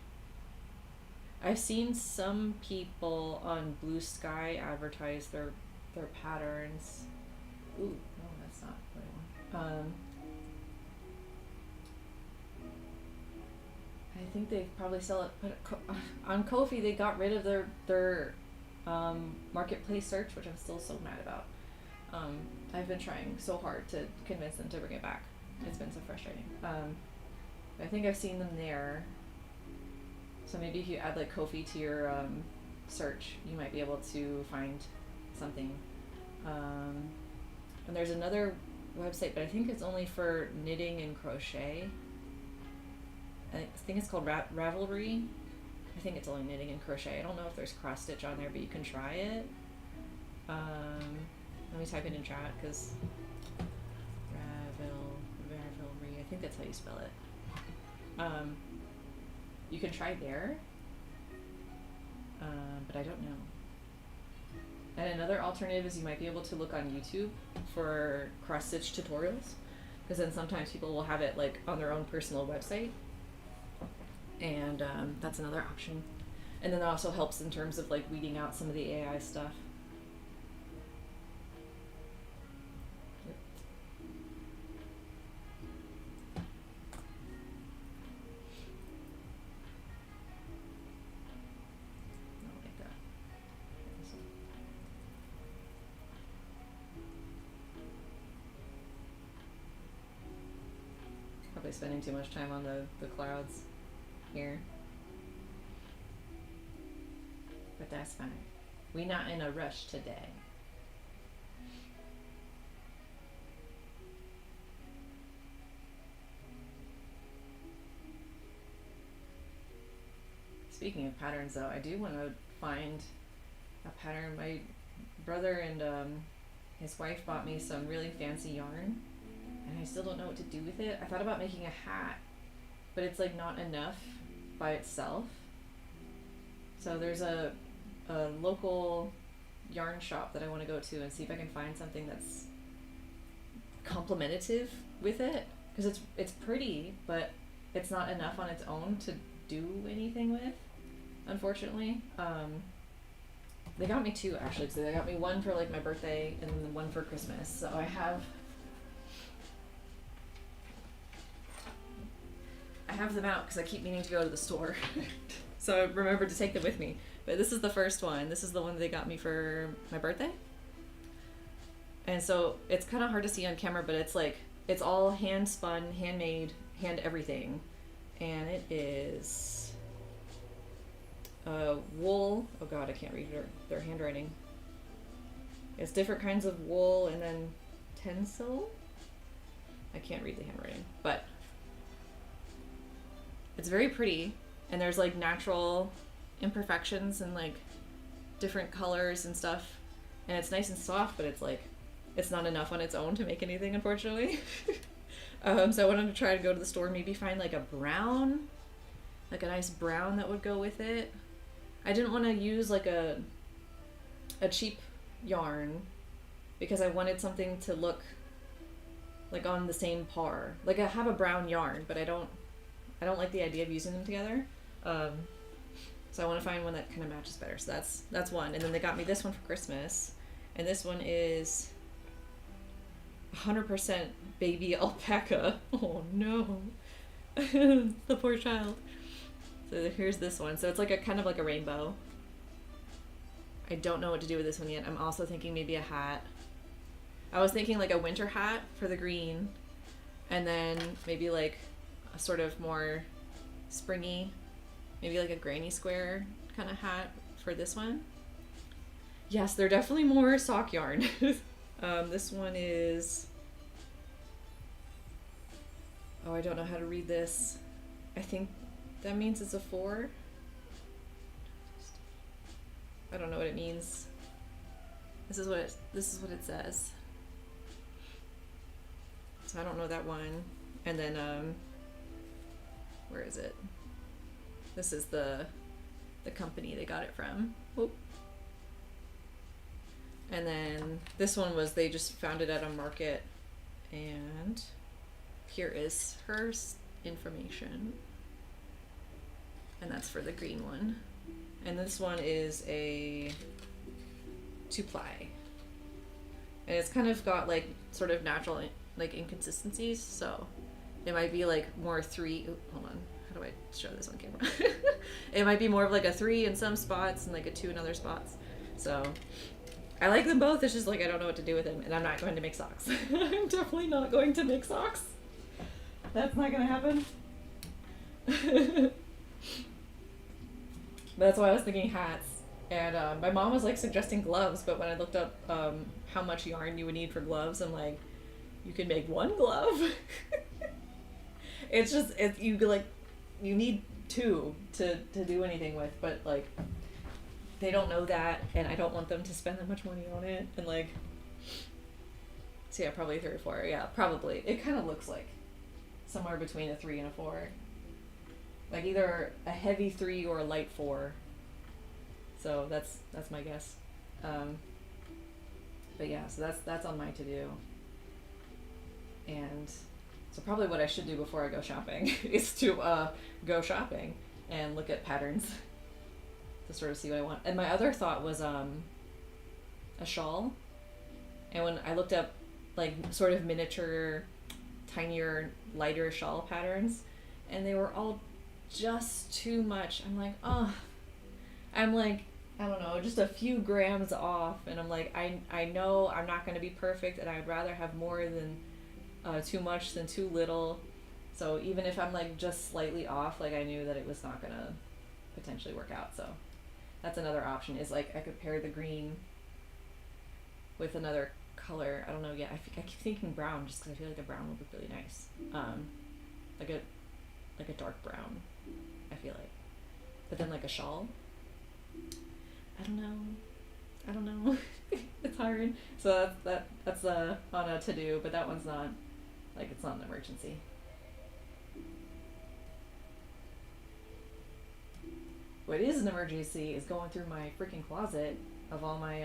I've seen some people on Blue Sky advertise their patterns. Ooh, no, that's not what I want. I think they probably sell it, but on Ko-fi they got rid of their marketplace search, which I'm still so mad about. I've been trying so hard to convince them to bring it back. It's been so frustrating. I think I've seen them there. So maybe if you add like Ko-fi to your search, you might be able to find something. And there's another website, but I think it's only for knitting and crochet. I think it's called Ravelry. I think it's only knitting and crochet. I don't know if there's cross stitch on there, but you can try it. Let me type it in chat, because Ravelry, I think that's how you spell it. You can try there, but I don't know. And another alternative is you might be able to look on YouTube for cross stitch tutorials, because then sometimes people will have it like on their own personal website. And that's another option. And then that also helps in terms of like weeding out some of the AI stuff. Not like that. Probably spending too much time on the clouds here, but that's fine. We're not in a rush today. Speaking of patterns though, I do want to find a pattern. My brother and his wife bought me some really fancy yarn, and I still don't know what to do with it. I thought about making a hat, but it's like not enough by itself. So there's a local yarn shop that I want to go to and see if I can find something that's complementative with it, because it's pretty, but it's not enough on its own to do anything with, unfortunately. They got me 2 actually, so they got me one for like my birthday and then one for Christmas. So I have them out because I keep meaning to go to the store. So I remembered to take them with me. But this is the first one. This is the one they got me for my birthday. And so it's kind of hard to see on camera, but it's like, it's all hand spun, handmade, hand everything. And it is wool. Oh god, I can't read their handwriting. It's different kinds of wool and then tencel. I can't read the handwriting, but it's very pretty. And there's like natural imperfections and like different colors and stuff. And it's nice and soft, but it's like, it's not enough on its own to make anything, unfortunately. So I wanted to try to go to the store, maybe find like a brown, like a nice brown that would go with it. I didn't want to use like a cheap yarn because I wanted something to look like on the same par. Like I have a brown yarn, but I don't like the idea of using them together. So I want to find one that kind of matches better. So that's one. And then they got me this one for Christmas, and this one is 100% baby alpaca. Oh no, the poor child. So here's this one. So it's like a kind of like a rainbow. I don't know what to do with this one yet. I'm also thinking maybe a hat. I was thinking like a winter hat for the green, and then maybe like a sort of more springy, maybe like a granny square kind of hat for this one. Yes, they're definitely more sock yarn. This one is, oh, I don't know how to read this. I think that means it's a 4. I don't know what it means. This is what it says. So I don't know that one. And then where is it? This is the company they got it from. Oop. And then this one was, they just found it at a market, and here is her information. And that's for the green one. And this one is a 2-ply. And it's kind of got like sort of natural like inconsistencies, so it might be like more 3. Ooh, hold on, how do I show this on camera? It might be more of like a 3 in some spots and like a 2 in other spots. So I like them both. It's just like I don't know what to do with them, and I'm not going to make socks. I'm definitely not going to make socks. That's not gonna happen. That's why I was thinking hats. And my mom was like suggesting gloves, but when I looked up how much yarn you would need for gloves, I'm like, you can make 1 glove. It's just, you need 2 to do anything with, but like they don't know that, and I don't want them to spend that much money on it. And like, so yeah, probably 3 or 4. Yeah, probably. It kind of looks like somewhere between a 3 and a 4. Like either a heavy 3 or a light 4. So that's my guess. But yeah, so that's on my to-do. And so probably what I should do before I go shopping is to go shopping and look at patterns to sort of see what I want. And my other thought was a shawl. And when I looked up like sort of miniature, tinier, lighter shawl patterns, and they were all just too much. I'm like, I don't know, just a few grams off, and I'm like, I know I'm not going to be perfect, and I'd rather have more than too much than too little. So even if I'm like just slightly off, like I knew that it was not going to potentially work out. So that's another option, is like I could pair the green with another color. I don't know yet. I keep thinking brown, just because I feel like a brown would look really nice. Like a dark brown, I feel like. But then like a shawl, I don't know. It's hard. So that's on a to-do, but that one's not, like, it's not an emergency. What is an emergency is going through my freaking closet of all my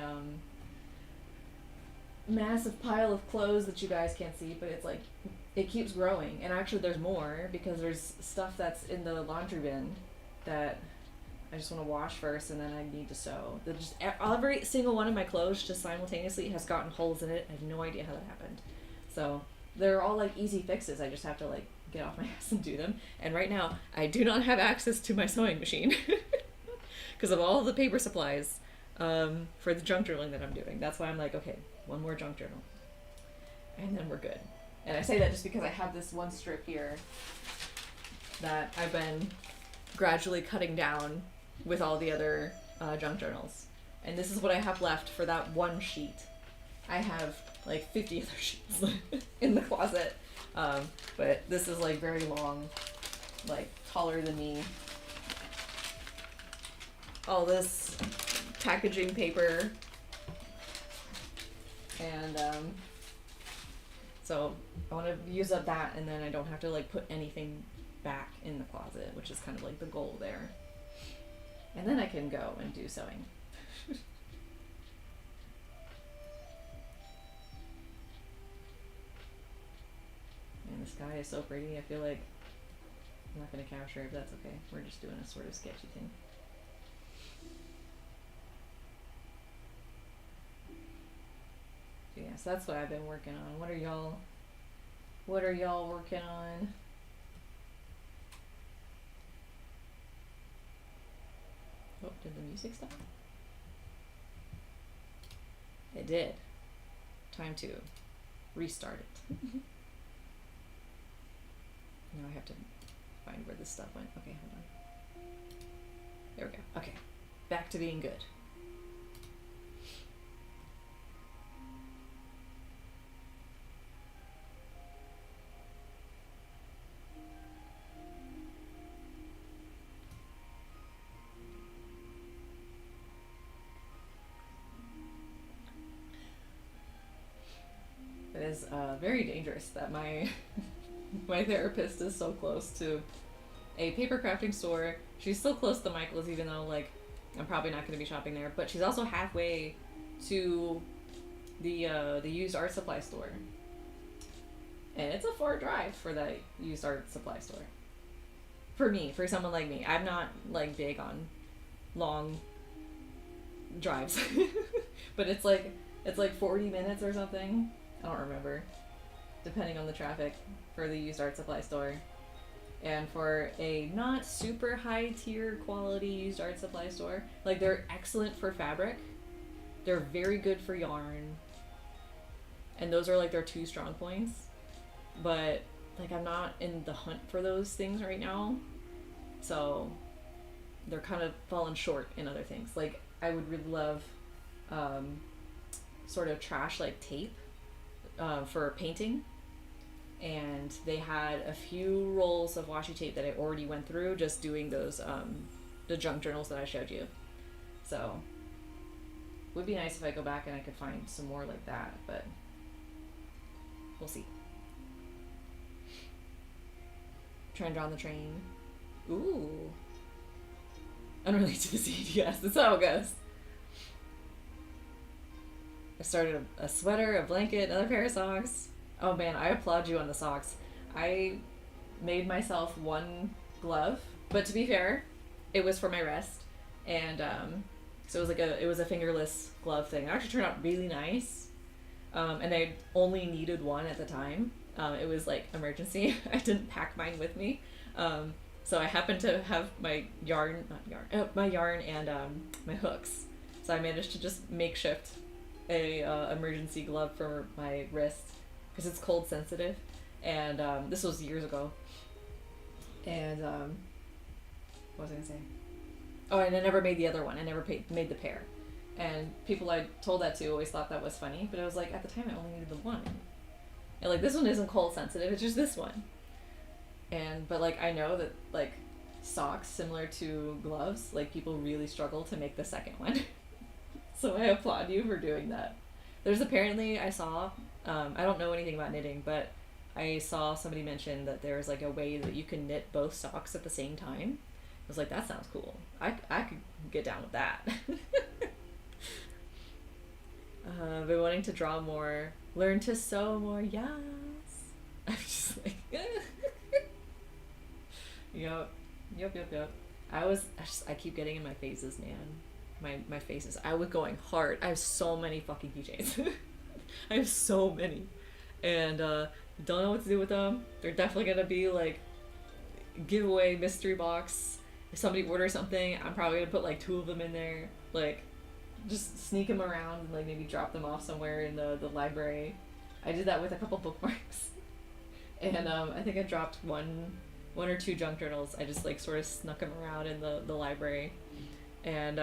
massive pile of clothes that you guys can't see, but it's like, it keeps growing. And actually there's more, because there's stuff that's in the laundry bin that I just want to wash first, and then I need to sew. Just every single one of my clothes just simultaneously has gotten holes in it. I have no idea how that happened. So they're all like easy fixes. I just have to like get off my ass and do them. And right now I do not have access to my sewing machine because of all the paper supplies for the junk journaling that I'm doing. That's why I'm like, okay, 1 more junk journal, and then we're good. And I say that just because I have this one strip here that I've been gradually cutting down with all the other junk journals. And this is what I have left for that one sheet. I have like 50 other sheets in the closet. But this is like very long, like taller than me. All this packaging paper. And so I want to use up that, and then I don't have to like put anything back in the closet, which is kind of like the goal there. And then I can go and do sewing. And the sky is so pretty. I feel like I'm not going to capture it, but that's okay. We're just doing a sort of sketchy thing. Yeah, so that's what I've been working on. What are y'all working on? Oh, did the music stop? It did. Time to restart it. Now I have to find where this stuff went. Okay, hold on. There we go. Okay. Back to being good. It is very dangerous that my my therapist is so close to a paper crafting store. She's still close to Michael's, even though like I'm probably not going to be shopping there. But she's also halfway to the used art supply store, and it's a far drive for that used art supply store. For me, for someone like me, I'm not like big on long drives, but it's like 40 minutes or something. I don't remember, depending on the traffic, for the used art supply store. And for a not super high tier quality used art supply store, like they're excellent for fabric, they're very good for yarn, and those are like their two strong points. But like I'm not in the hunt for those things right now, so they're kind of falling short in other things. Like I would really love sort of trash like tape for painting, and they had a few rolls of washi tape that I already went through just doing those the junk journals that I showed you. So it would be nice if I go back and I could find some more like that, but we'll see. Try and draw on the train. Ooh. Unrelated to the seed, yes, that's how it goes. I started a sweater, a blanket, another pair of socks. Oh man, I applaud you on the socks. I made myself one glove, but to be fair, it was for my wrist, and so it was a fingerless glove thing. It actually turned out really nice, and I only needed one at the time. It was like emergency. I didn't pack mine with me, so I happened to have my yarn and my hooks. So I managed to just makeshift a emergency glove for my wrist because it's cold sensitive, and this was years ago. And what was I gonna say? Oh, and I never made the other one. I never made the pair. And people I told that to always thought that was funny, but I was like, at the time I only needed the one. And like this one isn't cold sensitive, it's just this one. But like I know that like socks, similar to gloves, like people really struggle to make the second one. So I applaud you for doing that. There's apparently, I saw, I don't know anything about knitting, but I saw somebody mention that there's like a way that you can knit both socks at the same time. I was like, that sounds cool. I could get down with that. I've been wanting to draw more, learn to sew more, yes. I'm just like, Yep. I keep getting in my phases, man. My faces. I was going hard. I have so many fucking keychains. I have so many. And don't know what to do with them. They're definitely gonna be like giveaway mystery box. If somebody orders something, I'm probably gonna put like 2 of them in there. Like just sneak them around and like maybe drop them off somewhere in the library. I did that with a couple bookmarks. And I think I dropped one or two junk journals. I just like sort of snuck them around in the library. And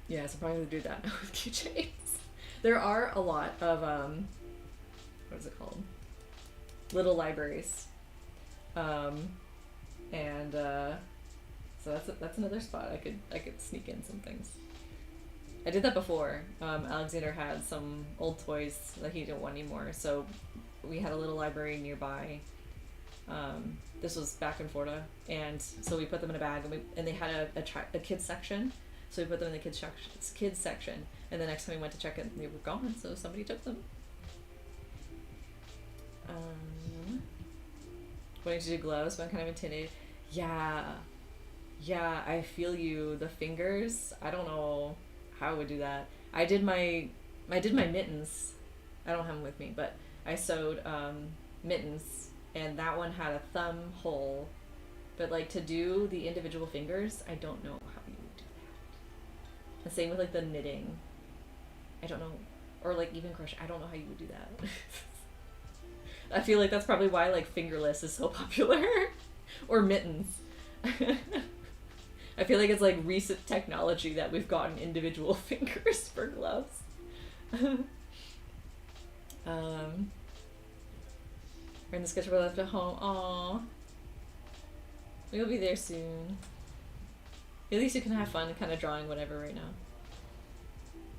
yeah, so I'm probably gonna do that now with keychains. There are a lot of what is it called? Little libraries, and so that's another spot I could sneak in some things. I did that before. Alexander had some old toys that he didn't want anymore, so we had a little library nearby. This was back in Florida, and so we put them in a bag, and they had a kids section, so we put them in the kids section, and the next time we went to check it, they were gone, so somebody took them. Wanting to do gloves, but I'm kind of intimidated. Yeah, I feel you. The fingers, I don't know how I would do that. I did my mittens. I don't have them with me, but I sewed mittens, and that one had a thumb hole. But like to do the individual fingers, I don't know how you would do that. The same with like the knitting. I don't know, or like even crochet. I don't know how you would do that. I feel like that's probably why like fingerless is so popular, or mittens. I feel like it's like recent technology that we've gotten individual fingers for gloves. We're in the sketchbook left at home. Aww. We'll be there soon. At least you can have fun kind of drawing whatever right now.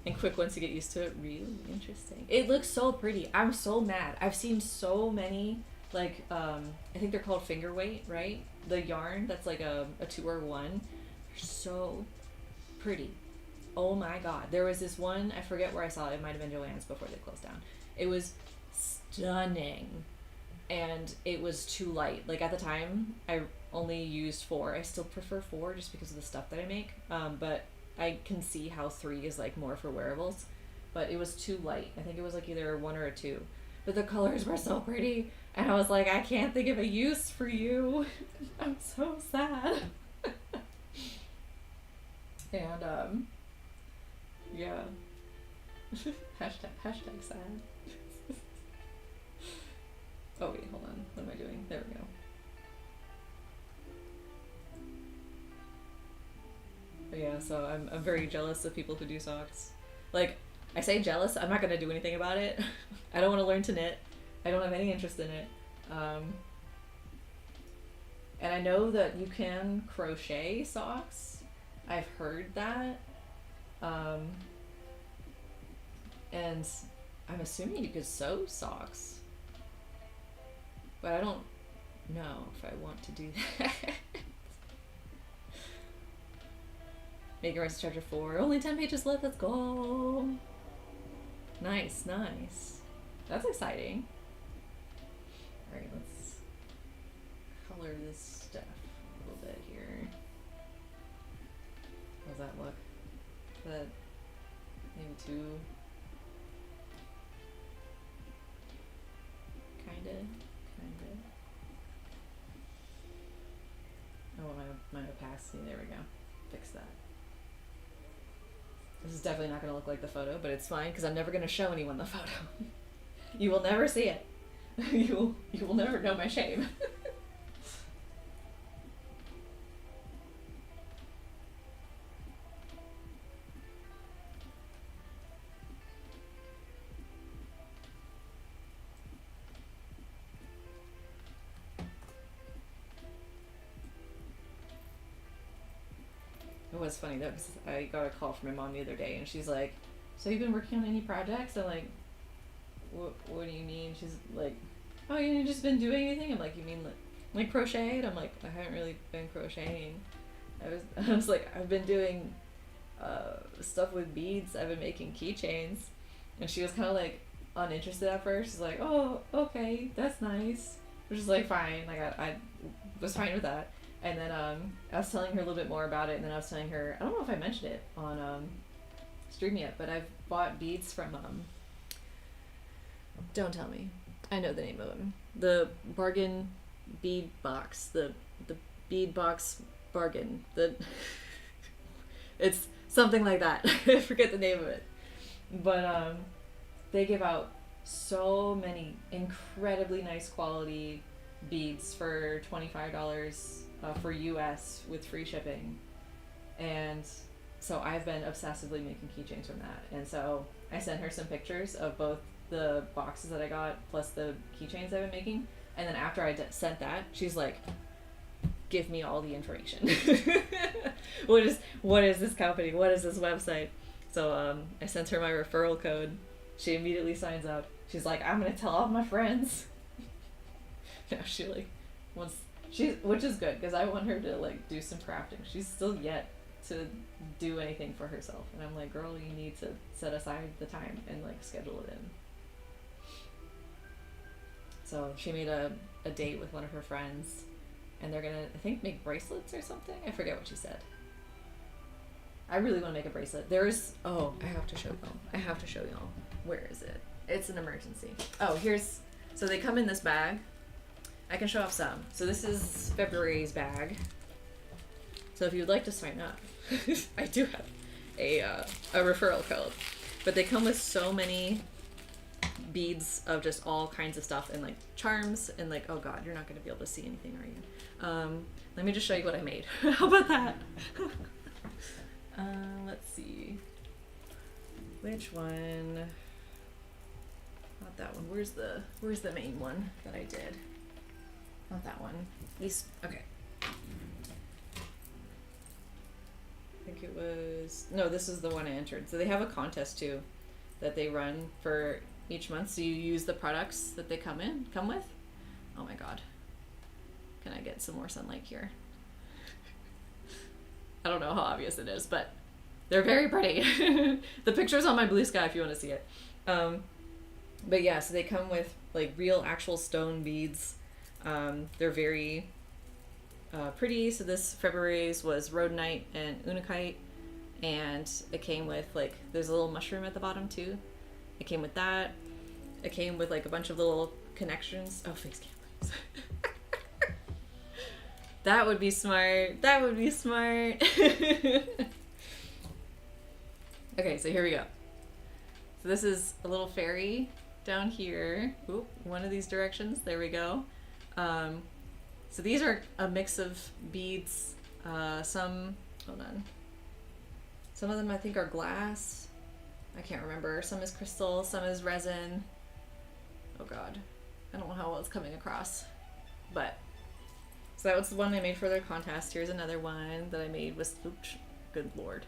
And quick once you get used to it. Really interesting. It looks so pretty. I'm so mad. I've seen so many, like, I think they're called finger weight, right? The yarn that's like a 2 or 1. They're so pretty. Oh my god. There was this one, I forget where I saw it. It might have been Joann's before they closed down. It was stunning. And it was too light. Like at the time, I only used 4. I still prefer 4 just because of the stuff that I make. But I can see how 3 is like more for wearables, but it was too light. I think it was like either a 1 or a 2, but the colors were so pretty, and I was like, I can't think of a use for you. I'm so sad. And yeah. hashtag sad. Oh wait, hold on. What am I doing? There we go. But yeah, so I'm very jealous of people who do socks. Like, I say jealous, I'm not going to do anything about it. I don't want to learn to knit. I don't have any interest in it. And I know that you can crochet socks. I've heard that. And I'm assuming you could sew socks. But I don't know if I want to do that. Making Rice chapter 4. Only 10 pages left. Let's go. Nice. That's exciting. Alright, let's color this stuff a little bit here. How's that look? That maybe 2. Kinda. Oh, my opacity. There we go. Fix that. This is definitely not going to look like the photo, but it's fine because I'm never going to show anyone the photo. You will never see it. You will never know my shame. It was funny though, because I got a call from my mom the other day, and she's like, "So you've been working on any projects?" I'm like, "What do you mean?" She's like, "Oh, you've just been doing anything?" I'm like, "You mean like crochet?" And I'm like, "I haven't really been crocheting. I was like, I've been doing stuff with beads. I've been making keychains." And she was kind of like uninterested at first. She's like, "Oh, okay, that's nice," which is like fine. Like I was fine with that. And then I was telling her a little bit more about it, and then I was telling her, I don't know if I mentioned it on stream yet, but I've bought beads from don't tell me, I know the name of them, the bargain bead box, the bead box bargain, it's something like that. I forget the name of it, but they give out so many incredibly nice quality beads for $25 for US with free shipping, and so I've been obsessively making keychains from that. And so I sent her some pictures of both the boxes that I got plus the keychains I've been making. And then after I sent that, she's like, give me all the information. What is this company? What is this website? So I sent her my referral code. She immediately signs up. She's like, I'm gonna tell all my friends. Now she like wants which is good because I want her to like do some crafting. She's still yet to do anything for herself, and I'm like, girl, you need to set aside the time and like schedule it in. So she made a date with one of her friends, and they're gonna, I think, make bracelets or something. I forget what she said. I really want to make a bracelet. I have to show y'all. I have to show y'all. Where is it? It's an emergency. Oh, so they come in this bag. I can show off some. So this is February's bag. So if you'd like to sign up, I do have a referral code. But they come with so many beads of just all kinds of stuff and like charms and like, oh god, you're not going to be able to see anything, are you? Let me just show you what I made. How about that? Let's see. Which one? Not that one. Where's the main one that I did? Not that one. Okay. I think it was... No, this is the one I entered. So they have a contest too that they run for each month. So you use the products that they come with. Oh my god. Can I get some more sunlight here? I don't know how obvious it is, but they're very pretty. The picture's on my Blue Sky if you want to see it. But yeah, so they come with like real actual stone beads. They're very pretty. So this February's was rhodonite and unakite, and it came with like, there's a little mushroom at the bottom too. It came with that. It came with like a bunch of little connections. Oh, face cam, please. That would be smart. That would be smart. Okay, so here we go. So this is a little fairy down here. Oop, one of these directions. There we go. So these are a mix of beads. Some, hold on. Some of them I think are glass. I can't remember. Some is crystal, some is resin. Oh god. I don't know how well it's coming across. But, so that was the one I made for their contest. Here's another one that I made with, oops, good lord.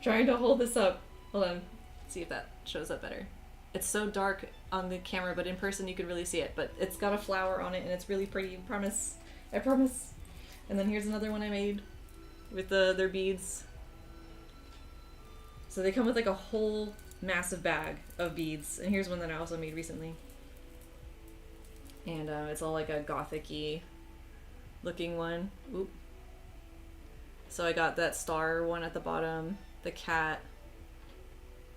Trying to hold this up. Hold on. See if that shows up better. It's so dark on the camera, but in person you can really see it. But it's got a flower on it and it's really pretty. Promise. I promise. And then here's another one I made with their beads. So they come with like a whole massive bag of beads. And here's one that I also made recently. And it's all like a gothic-y looking one. Oop. So I got that star one at the bottom, the cat.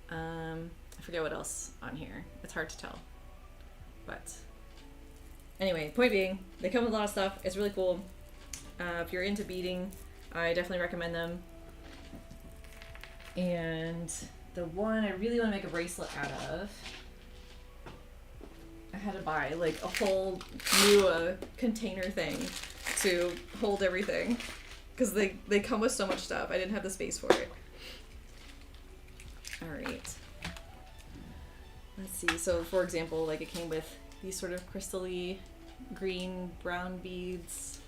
I forget what else on here. It's hard to tell. But anyway, point being, they come with a lot of stuff. It's really cool. If you're into beading, I definitely recommend them. And the one I really want to make a bracelet out of, I had to buy like a whole new container thing to hold everything. Because they come with so much stuff. I didn't have the space for it. Alright. Let's see. So, for example, like it came with these sort of crystal-y green, brown beads.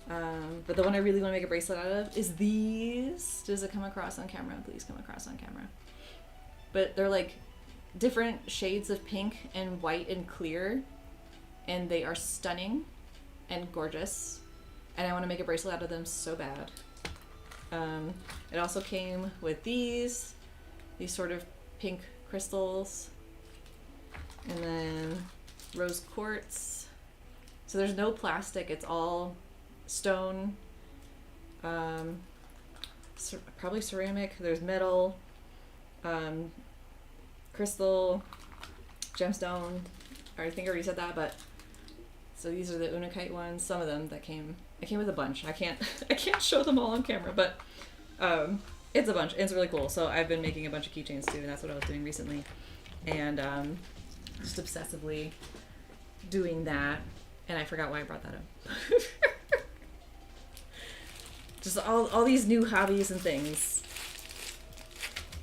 But the one I really want to make a bracelet out of is these. Does it come across on camera? Please come across on camera. But they're like different shades of pink and white and clear. And they are stunning and gorgeous. And I want to make a bracelet out of them so bad. It also came with these sort of pink crystals, and then rose quartz. So there's no plastic, it's all stone, probably ceramic. There's metal, crystal, gemstone. I think I already said that, but so these are the unakite ones. Some of them that came. It came with a bunch. I can't show them all on camera, but it's a bunch. It's really cool. So I've been making a bunch of keychains too, and that's what I was doing recently, and just obsessively doing that. And I forgot why I brought that up. just all these new hobbies and things.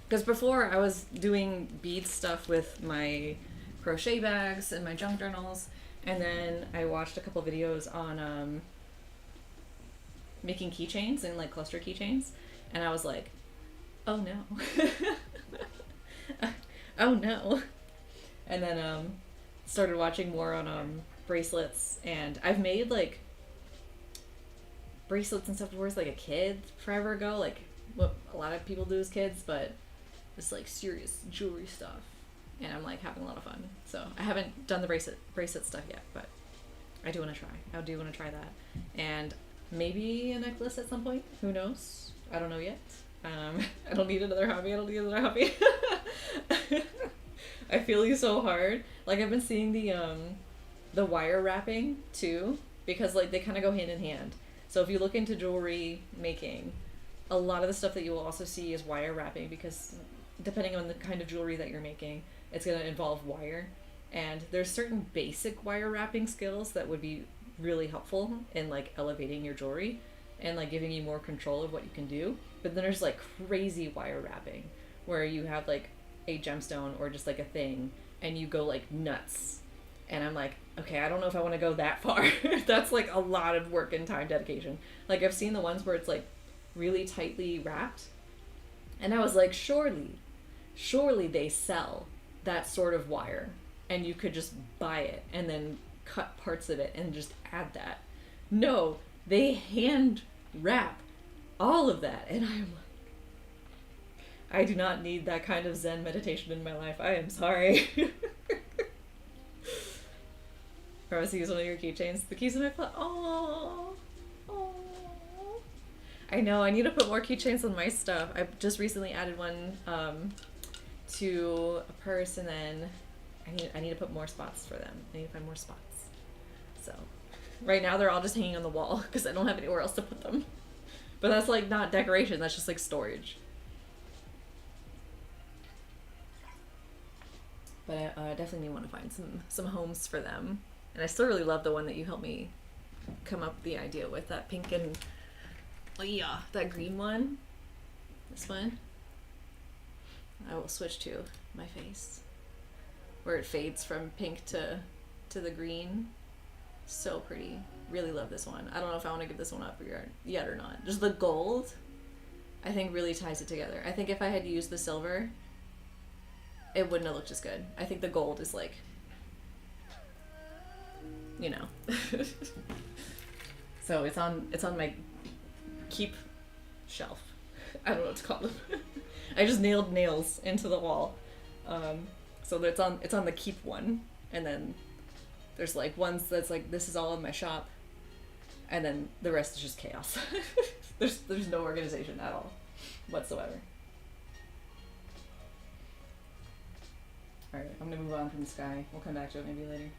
Because before I was doing bead stuff with my crochet bags and my junk journals, and then I watched a couple videos on making keychains and like cluster keychains, and I was like, oh no. Oh no. And then started watching more on bracelets, and I've made like bracelets and stuff before as like a kid forever ago, like what a lot of people do as kids, but it's like serious jewelry stuff, and I'm like having a lot of fun. So I haven't done the bracelet stuff yet, but I do want to try. I do want to try that, and maybe a necklace at some point. Who knows? I don't know yet. I don't need another hobby. I feel you so hard. Like I've been seeing the wire wrapping too, because like they kind of go hand in hand. So if you look into jewelry making, a lot of the stuff that you will also see is wire wrapping, because depending on the kind of jewelry that you're making, it's going to involve wire. And there's certain basic wire wrapping skills that would be really helpful in like elevating your jewelry and like giving you more control of what you can do. But then there's like crazy wire wrapping where you have like a gemstone or just like a thing and you go like nuts. And I'm like, okay, I don't know if I want to go that far. That's like a lot of work and time dedication. Like I've seen the ones where it's like really tightly wrapped, and I was like, surely they sell that sort of wire and you could just buy it and then cut parts of it and just add that. No, they hand wrap all of that, and I'm like, I do not need that kind of Zen meditation in my life. I am sorry. Or I was to use one of your keychains. The keys in my phone. Oh. I know, I need to put more keychains on my stuff. I just recently added one to a purse, and then I need to put more spots for them. I need to find more spots. So right now they're all just hanging on the wall because I don't have anywhere else to put them. But that's like not decoration, that's just like storage. But I definitely want to find some homes for them. And I still really love the one that you helped me come up with the idea with, that pink and that green one. This one. I will switch to my face, where it fades from pink to the green. So pretty. Really love this one. I don't know if I want to give this one up yet or not. Just the gold, I think, really ties it together. I think if I had used the silver, it wouldn't have looked as good. I think the gold is like, you know. So it's on my keep shelf. I don't know what to call them. I just nailed nails into the wall. So it's on the keep one, and then there's like ones that's like, this is all in my shop, and then the rest is just chaos. There's no organization at all whatsoever. Alright, I'm gonna move on from the sky. We'll come back to it maybe later.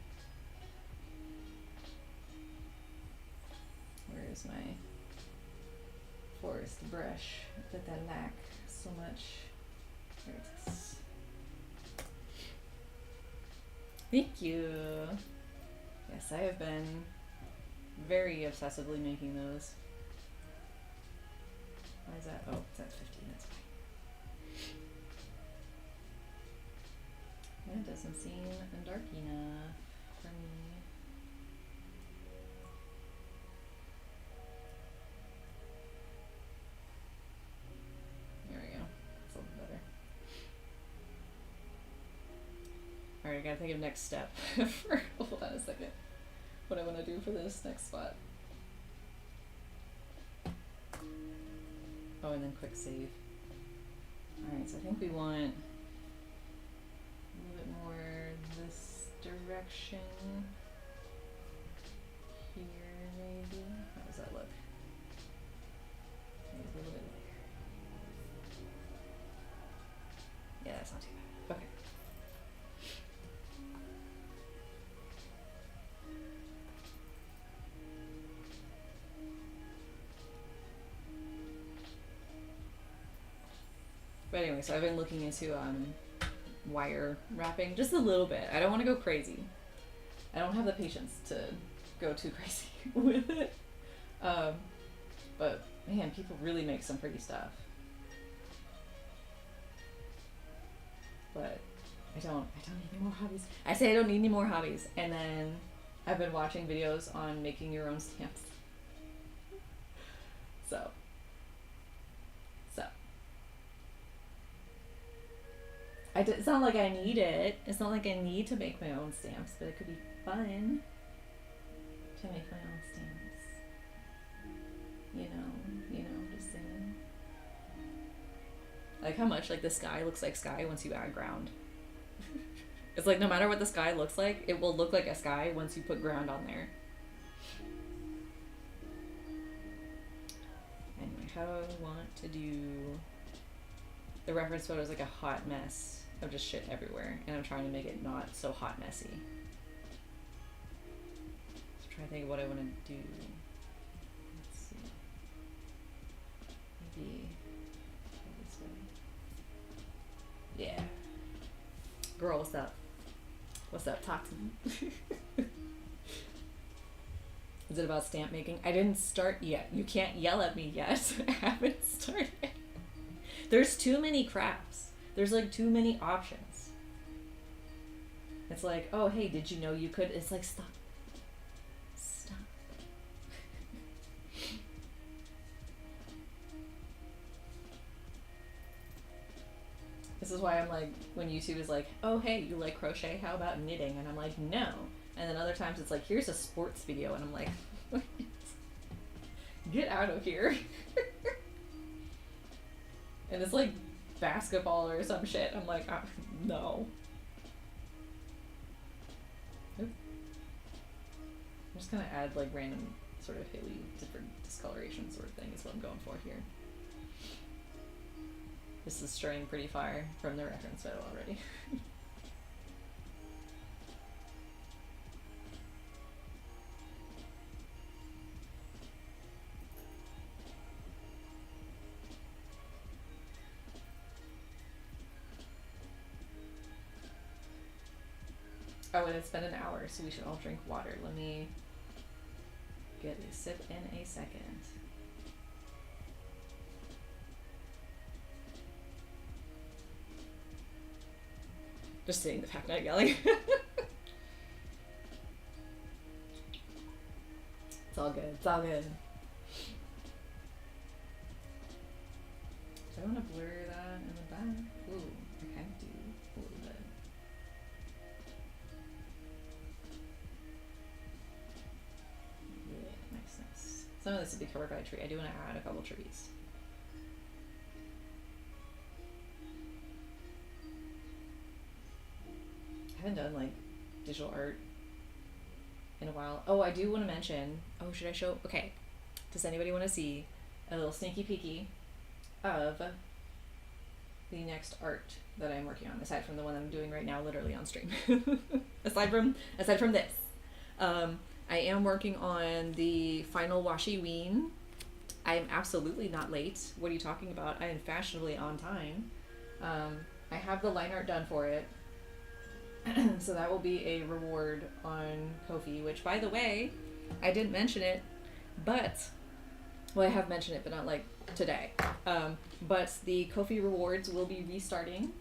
Where is my forest brush that I lack so much? There it is. Thank you. Yes, I have been very obsessively making those. Why is that? Oh, it's at 15. That's fine. That doesn't seem dark enough for me. There we go. It's a little better. Alright, I gotta think of next step. Hold on a second. What I want to do for this next spot. Oh, and then quick save. Alright, so I think we want a little bit more this direction. Here, maybe. How does that look? Maybe a little bit lighter. Yeah, that's not too bad. Okay. But anyway, so I've been looking into wire wrapping just a little bit. I don't want to go crazy. I don't have the patience to go too crazy with it. But Man, people really make some pretty stuff. But I don't need any more hobbies. I say I don't need any more hobbies, and then I've been watching videos on making your own stamps. So it's not like I need it. It's not like I need to make my own stamps, but it could be fun to make my own stamps. Just saying. Like how much like the sky looks like sky once you add ground. It's like no matter what the sky looks like, it will look like a sky once you put ground on there. Anyway, how do I want to do... The reference photo is like a hot mess of just shit everywhere, and I'm trying to make it not so hot messy. So trying to think of what I want to do. Let's see. Maybe this way. Yeah. Girl, what's up? What's up? Talk to me. Is it about stamp making? I didn't start yet. You can't yell at me yet. I haven't started. There's too many crafts. There's like too many options. It's like, oh, hey, did you know you could? It's like, stop. Stop. This is why I'm like, when YouTube is like, oh, hey, you like crochet? How about knitting? And I'm like, no. And then other times it's like, here's a sports video. And I'm like, get out of here. And it's like basketball or some shit. I'm like, no. Oop. I'm just gonna add like random sort of hilly, different discoloration sort of thing is what I'm going for here. This is straying pretty far from the reference photo already. Oh, and it's been an hour, so we should all drink water. Let me get a sip in a second. Just sitting the fact, not yelling. It's all good. It's all good. Do I want to blur that in the back? Ooh, I kind of do a little bit. Yeah, nice. Some of this will be covered by a tree. I do want to add a couple trees. I haven't done like digital art in a while. Oh, I do want to mention. Oh, should I show? Okay. Does anybody want to see a little sneaky peeky of the next art that I'm working on, aside from the one that I'm doing right now, literally on stream? aside from this, I am working on the final washi ween. I am absolutely not late. What are you talking about? I am fashionably on time. I have the line art done for it. So that will be a reward on Ko-fi, which, by the way, I didn't mention it, but, well, I have mentioned it, but not like today. But the Ko-fi rewards will be restarting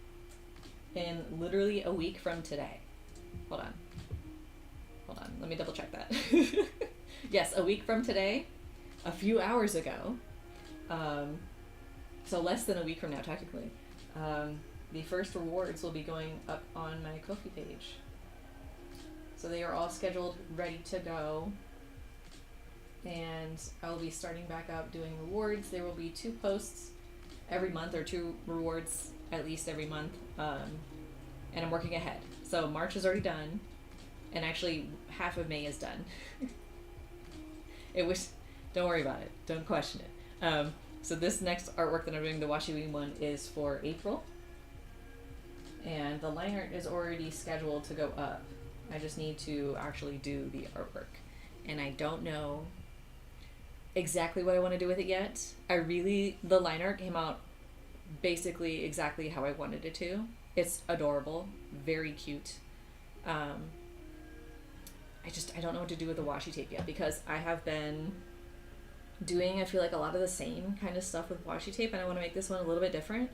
in literally a week from today. Hold on, let me double check that. Yes, a week from today, a few hours ago, so less than a week from now, technically. The first rewards will be going up on my Ko-fi page. So they are all scheduled, ready to go. And I will be starting back up doing rewards. There will be 2 posts every month, or 2 rewards at least every month. And I'm working ahead. So March is already done. And actually half of May is done. Don't worry about it. Don't question it. So this next artwork that I'm doing, the washi ween one, is for April. And the line art is already scheduled to go up. I just need to actually do the artwork. And I don't know exactly what I want to do with it yet. The line art came out basically exactly how I wanted it to. It's adorable, very cute. I don't know what to do with the washi tape yet, because I have been doing, I feel like, a lot of the same kind of stuff with washi tape, and I want to make this one a little bit different.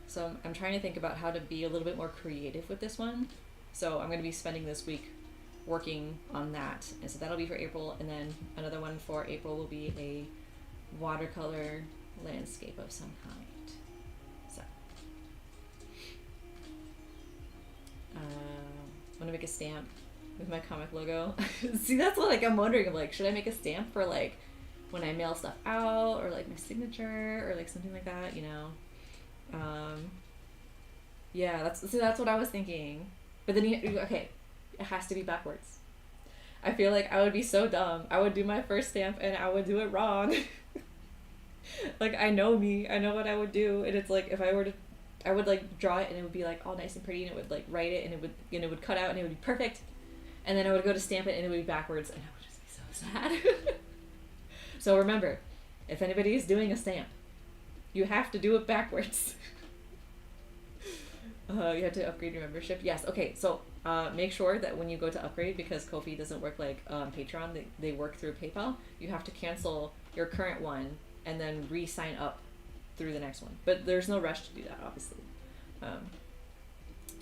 So I'm trying to think about how to be a little bit more creative with this one. So I'm going to be spending this week working on that. And so that'll be for April. And then another one for April will be a watercolor landscape of some kind. So I'm going to make a stamp with my comic logo. See, that's what, like, I'm wondering. I'm like, should I make a stamp for, like, when I mail stuff out, or, like, my signature, or, like, something like that, you know? Yeah, that's what I was thinking. But then okay, it has to be backwards. I feel like I would be so dumb. I would do my first stamp and I would do it wrong. Like, I know me. I know what I would do, and it's like, if I were to, I would, like, draw it and it would be, like, all nice and pretty, and it would, like, write it, and it would cut out and it would be perfect. And then I would go to stamp it and it would be backwards, and I would just be so sad. So remember, if anybody is doing a stamp, you have to do it backwards. You have to upgrade your membership. Yes. Okay. So make sure that when you go to upgrade, because Ko-fi doesn't work like Patreon, they work through PayPal. You have to cancel your current one and then re-sign up through the next one. But there's no rush to do that, obviously.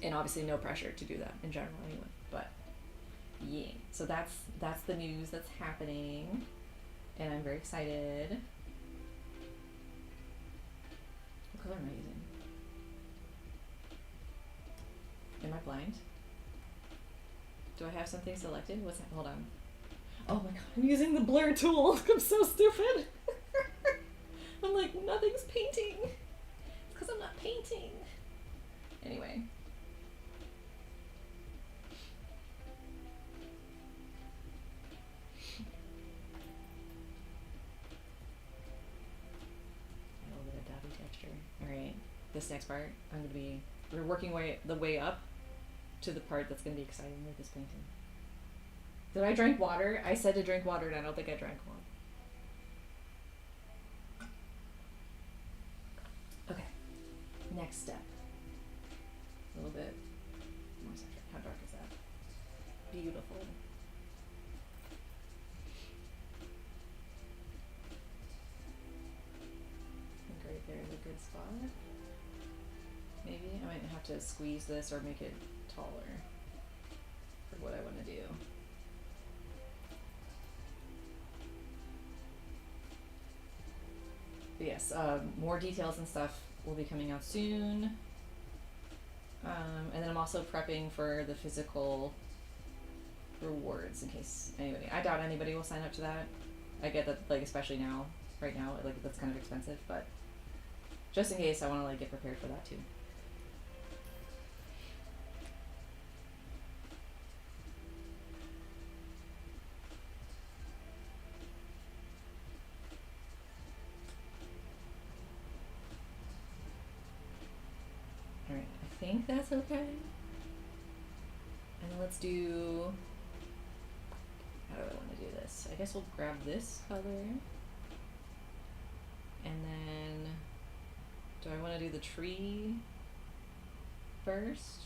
And obviously no pressure to do that in general anyway. But yeah. So that's the news that's happening, and I'm very excited. What color am I using? Am I blind? Do I have something selected? What's that? Hold on. Oh my god, I'm using the blur tool. I'm so stupid. I'm like, nothing's painting. It's because I'm not painting. Anyway. A little bit of dabby texture. Alright, this next part, we're working the way up to the part that's going to be exciting with this painting. Did I drink water? I said to drink water, and I don't think I drank one. Okay, next step. A little bit more centric. How dark is that? Beautiful. I think right there is a good spot. Maybe I might have to squeeze this or make it taller for what I want to do. But yes, more details and stuff will be coming out soon. And then I'm also prepping for the physical rewards in case anybody. I doubt anybody will sign up to that. I get that, like, especially now, right now, like, that's kind of expensive, but just in case, I want to, like, get prepared for that too. Alright, I think that's okay. And then let's do, how do I want to do this? I guess we'll grab this color. And then, do I want to do the tree first?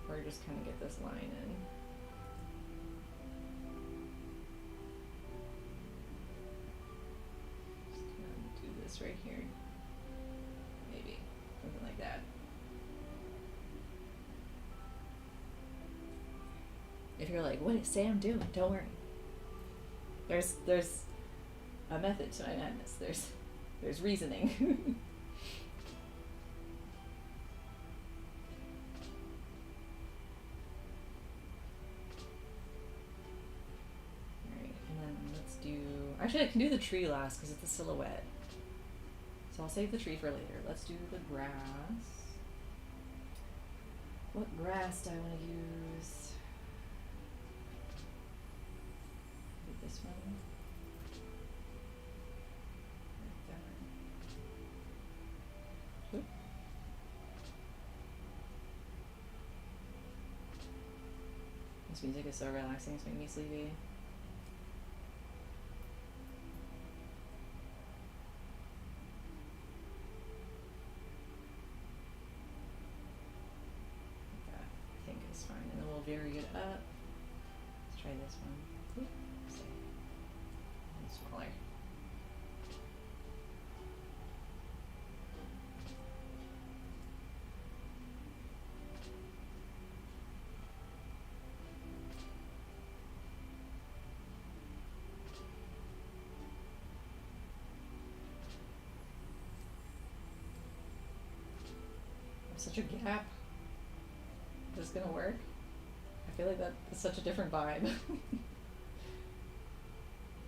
Or just kind of get this line in? Just kind of do this right here. Maybe, something like that. If you're like, what is Sam doing? Don't worry. There's a method to my madness. There's reasoning. Alright, and then let's do, actually I can do the tree last because it's a silhouette. So I'll save the tree for later. Let's do the grass. What grass do I want to use? This one. Like that. This music is so relaxing, it's making me sleepy. Like that, I think is fine. And then we'll vary it up. Let's try this one. Smaller. Such a gap. Is this gonna work? I feel like that is such a different vibe.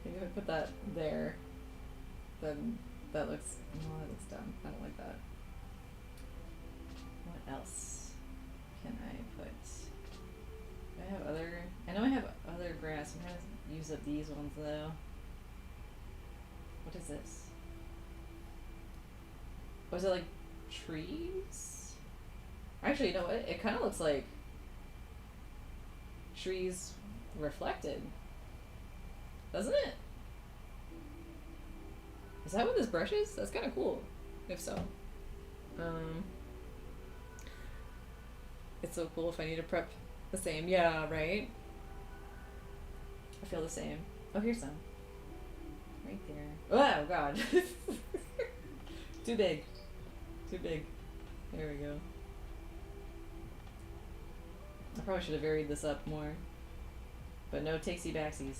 Maybe if I put that there, then that looks, no, that looks dumb. I don't like that. What else can I put? Do I have other, I know I have other grass. I'm trying to use up these ones though. What is this? Was it like trees? Actually, you know what? It kind of looks like trees reflected. Doesn't it? Is that what this brush is? That's kind of cool. If so. It's so cool if I need to prep the same. Yeah, right? I feel the same. Oh, here's some. Right there. Oh, God. Too big. Too big. There we go. I probably should have varied this up more. But no takesy backsies.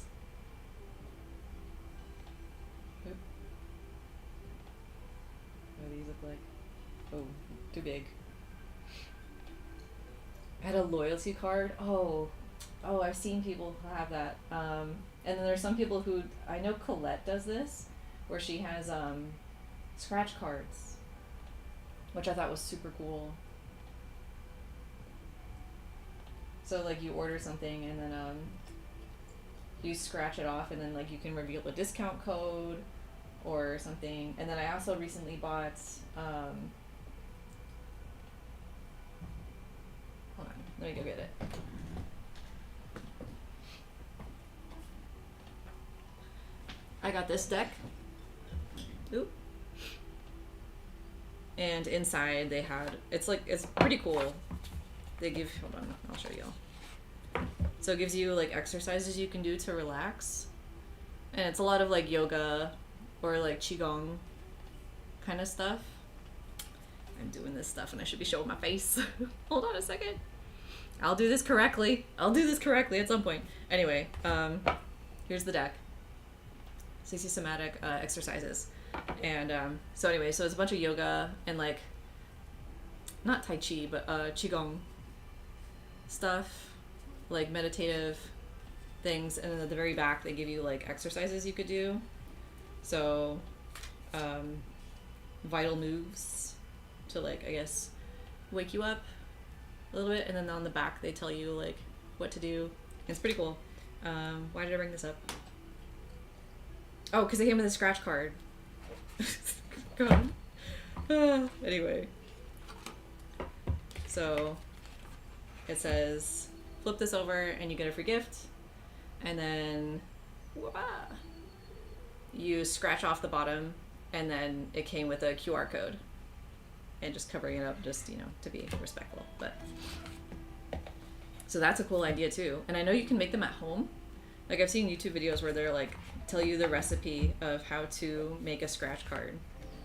Oop. What do these look like? Oh, too big. I had a loyalty card. Oh, I've seen people have that. And then there's some people who, I know Colette does this, where she has scratch cards, which I thought was super cool. So like you order something and then you scratch it off and then like you can reveal a discount code or something. And then I also recently bought hold on, let me go get it. I got this deck. Oop. And inside they had, it's pretty cool. They give, hold on, I'll show you. So it gives you like exercises you can do to relax. And it's a lot of like yoga or like qigong kind of stuff. I'm doing this stuff and I should be showing my face. Hold on a second. I'll do this correctly. I'll do this correctly at some point. Anyway, here's the deck. 60 somatic exercises. And so anyway, so it's a bunch of yoga and like, not tai chi, but qigong stuff, like meditative things. And then at the very back they give you like exercises you could do. So vital moves to like, I guess, wake you up a little bit. And then on the back they tell you like what to do. It's pretty cool. Why did I bring this up? Oh, because they came with a scratch card. Come on. Anyway. So it says, flip this over and you get a free gift. And then whoop-ah, you scratch off the bottom and then it came with a QR code. And just covering it up just, you know, to be respectful. But so that's a cool idea too. And I know you can make them at home. Like I've seen YouTube videos where they're like, tell you the recipe of how to make a scratch card.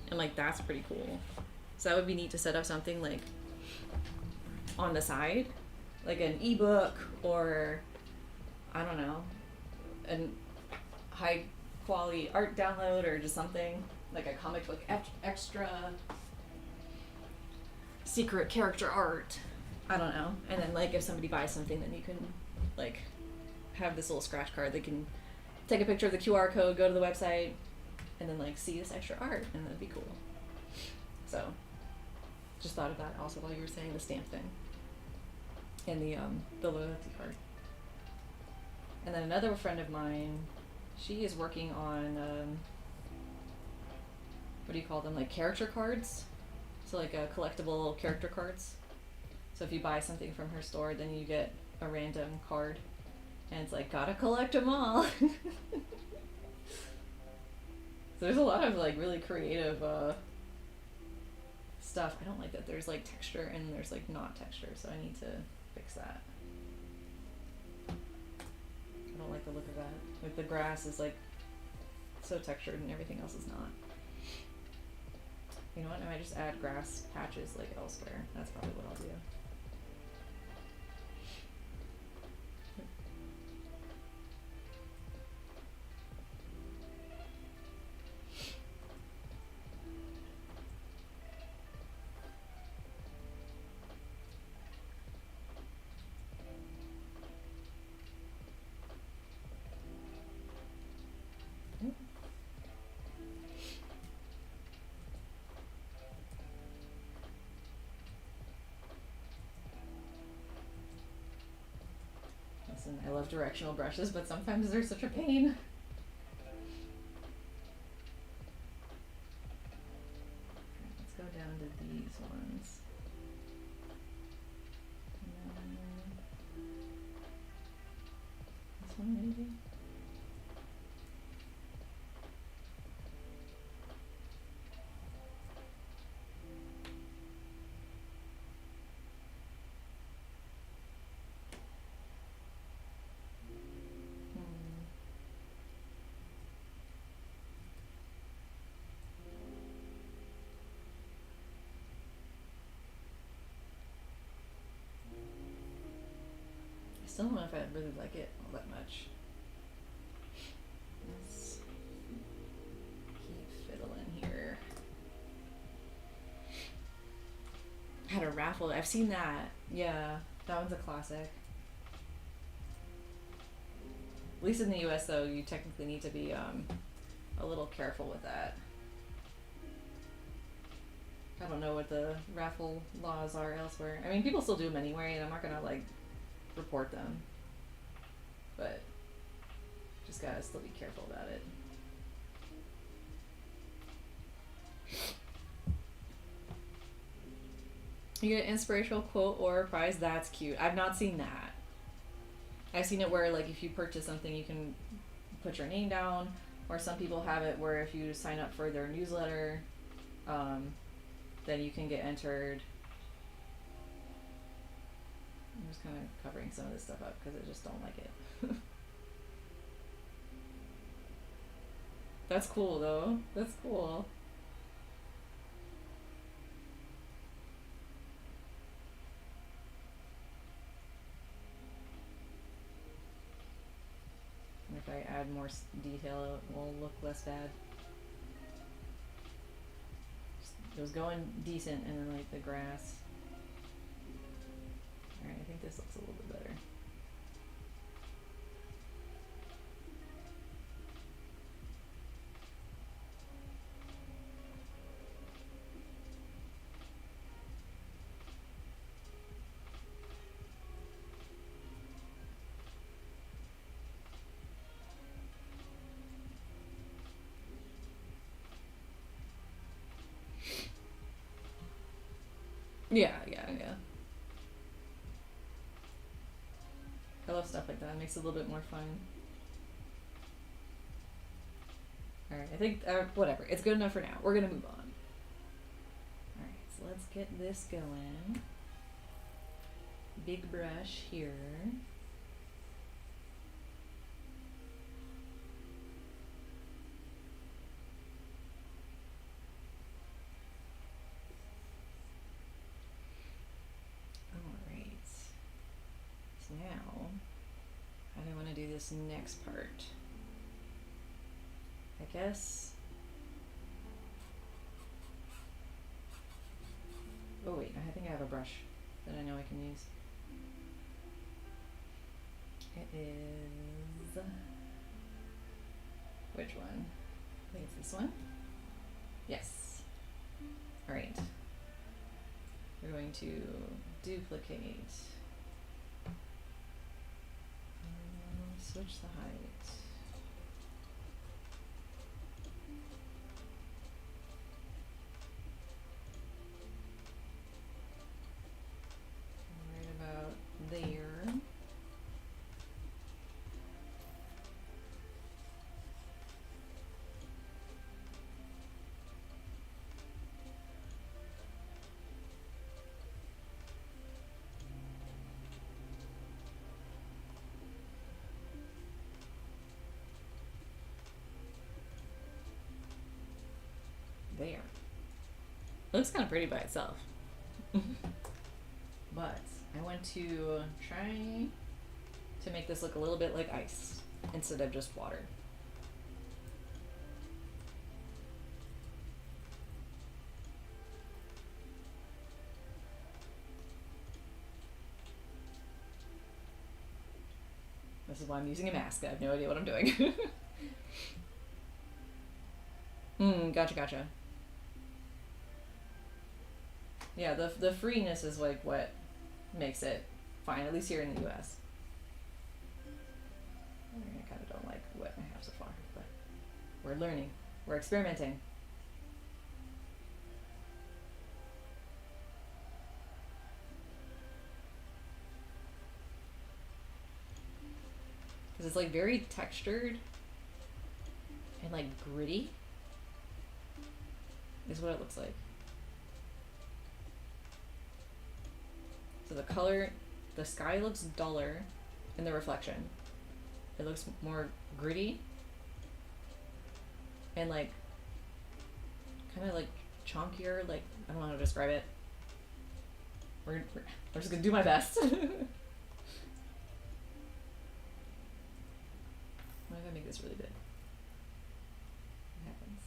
And like, that's pretty cool. So that would be neat to set up something like on the side, like an ebook or I don't know, an high quality art download or just something like a comic book extra secret character art. I don't know. And then like if somebody buys something, then you can like have this little scratch card. They can take a picture of the QR code, go to the website, and then like see this extra art, and that'd be cool. So just thought of that also while you were saying the stamp thing and the loyalty card. And then another friend of mine, she is working on what do you call them, like character cards, so like collectible character cards. So if you buy something from her store, then you get a random card and it's like, gotta collect them all. So there's a lot of like really creative stuff. I don't like that there's like texture and there's like not texture, so I need to fix that. I don't like the look of that. Like the grass is like so textured and everything else is not. You know what, I might just add grass patches like elsewhere. That's probably what I'll do. directional brushes, but sometimes they're such a pain. Let's go down to these ones. This one maybe? I still don't know if I really like it all that much. Let's keep fiddling here. Had a raffle. I've seen that. Yeah, that one's a classic. At least in the US, though, you technically need to be a little careful with that. I don't know what the raffle laws are elsewhere. I mean, people still do them anyway, and I'm not gonna like report them, but just gotta still be careful about it. You get an inspirational quote or a prize. That's cute. I've not seen that. I've seen it where like if you purchase something, you can put your name down, or some people have it where if you sign up for their newsletter, then you can get entered. I'm just kind of covering some of this stuff up because I just don't like it. That's cool though. That's cool. And if I add more detail, it will look less bad. It was going decent, and then like the grass. Alright, I think this looks a little bit better. Yeah. I love stuff like that. It makes it a little bit more fun. Alright, I think, whatever. It's good enough for now. We're gonna move on. Alright, so let's get this going. Big brush here. Now, how do I want to do this next part? I guess. Oh wait, I think I have a brush that I know I can use. It is. Which one? I think it's this one. Yes. Alright. We're going to duplicate. Switch the height. Right about there. There. It looks kind of pretty by itself. But I want to try to make this look a little bit like ice instead of just water. This is why I'm using a mask. I have no idea what I'm doing. Gotcha. Yeah, the freeness is like what makes it fine, at least here in the US. have so far, but we're learning. We're experimenting. Because it's like very textured and like gritty is what it looks like. So the color, the sky looks duller in the reflection. It looks more gritty and like kind of like chunkier, like I don't know how to describe it. I'm just gonna do my best. What if I make this really big? What happens?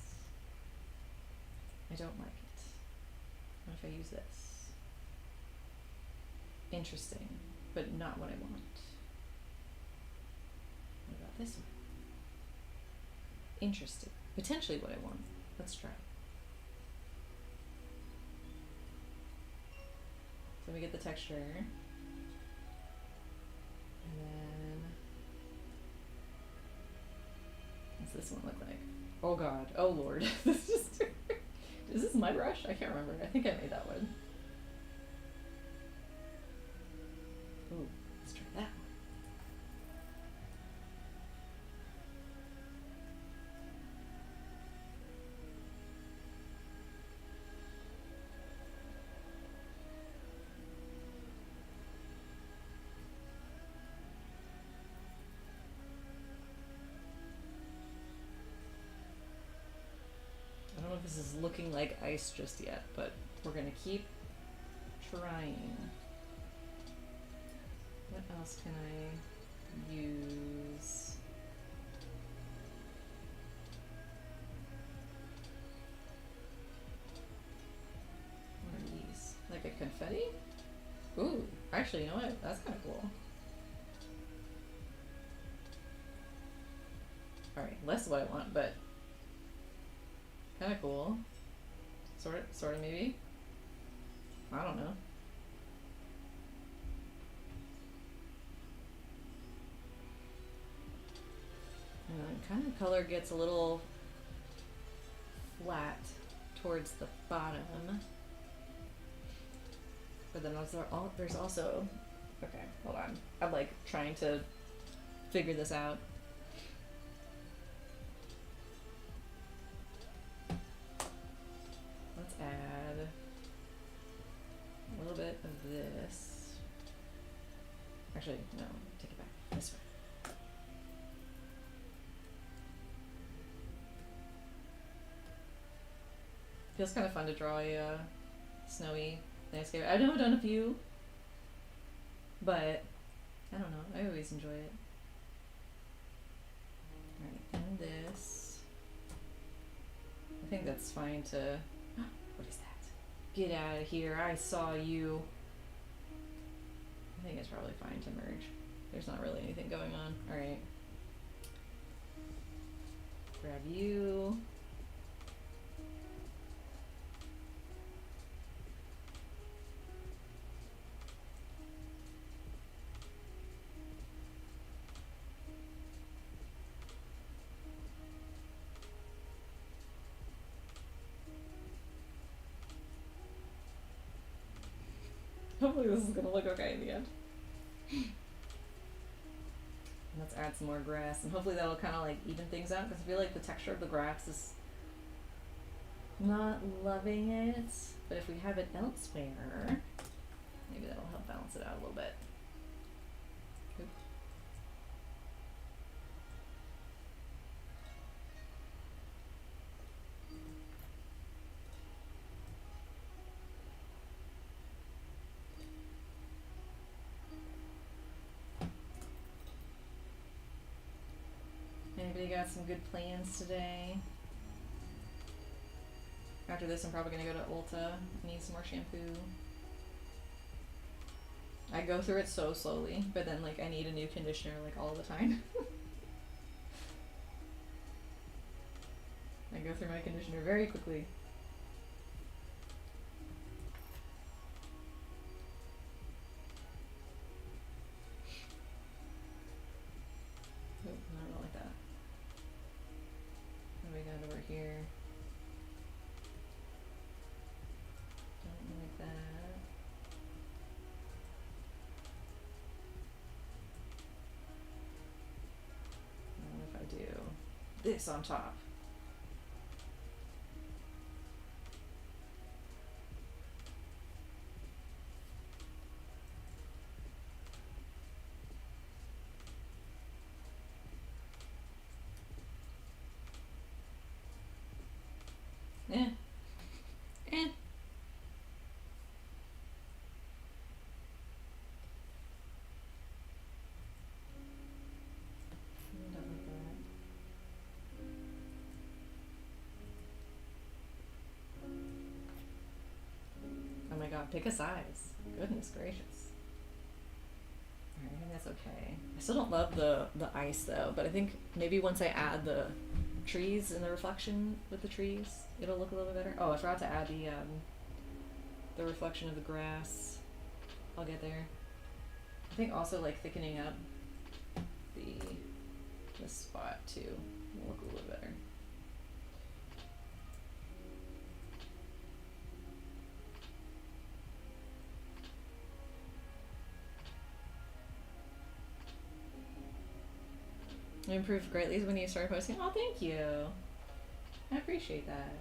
I don't like it. What if I use this? Interesting, but not what I want. What about this one? Interesting. Potentially what I want. Let's try. So we get the texture. And then what's this one look like? Oh god. Oh lord. This just is this my brush? I can't remember. I think I made that one. Ooh, let's try that one. I don't know if this is looking like ice just yet, but we're gonna keep trying. What else can I use? What are these? Like a confetti? Ooh, actually, you know what? That's kind of cool. Alright, less what I want, but kind of cool. Sort of, maybe. I don't know. And kind of color gets a little flat towards the bottom. But then there's also, okay, hold on. I'm like trying to figure this out. Let's add a little bit of this. Actually, no, take it back. This way. Feels kind of fun to draw a snowy landscape. I know I've done a few, but I don't know. I always enjoy it. Alright, and this. I think that's fine to... What is that? Get out of here. I saw you. I think it's probably fine to merge. There's not really anything going on. Alright. Grab you. Hopefully this is gonna look okay in the end. Let's add some more grass, and hopefully that'll kind of like even things out, because I feel like the texture of the grass is not loving it. But if we have it elsewhere, maybe that'll help balance it out a little bit. Oop. Anybody got some good plans today? After this, I'm probably gonna go to Ulta. Need some more shampoo. I go through it so slowly, but then like I need a new conditioner like all the time. I go through my conditioner very quickly. Oh, no, I don't like that. this on top. Eh. Eh. Oh my god, pick a size. Goodness gracious. Alright, I think that's okay. I still don't love the ice though, but I think maybe once I add the trees and the reflection with the trees, it'll look a little bit better. Oh, I forgot to add the reflection of the grass. I'll get there. I think also like thickening up this spot too will look a little better. It improved greatly when you started posting. Oh, thank you. I appreciate that.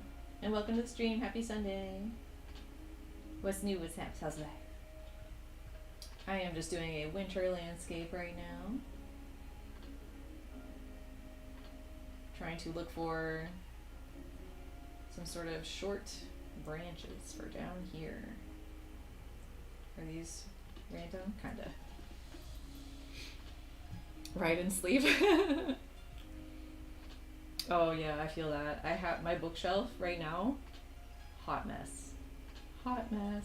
And welcome to the stream. Happy Sunday. What's new? What's happening? How's life? I am just doing a winter landscape right now. Trying to look for some sort of short branches for down here. Are these random? Kinda. Right in sleep. Oh yeah, I feel that. I have my bookshelf right now. Hot mess. Hot mess.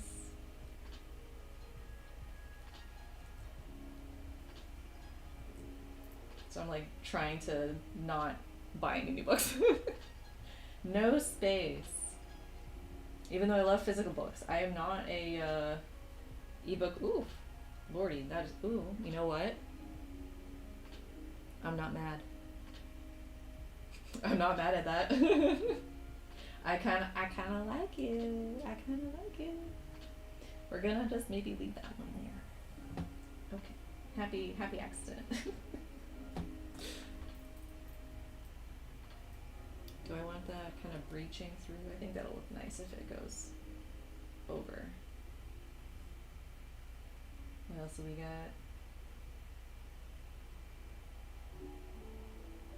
So I'm like trying to not buy any books. No space. Even though I love physical books, I am not a ebook. Ooh, lordy, that is. Ooh, you know what? I'm not mad. I'm not mad at that. I kind of like it. I kind of like it. We're gonna just maybe leave that one there. Okay. Happy accident. Do I want that kind of breaching through? I think that'll look nice if it goes over. What else do we got?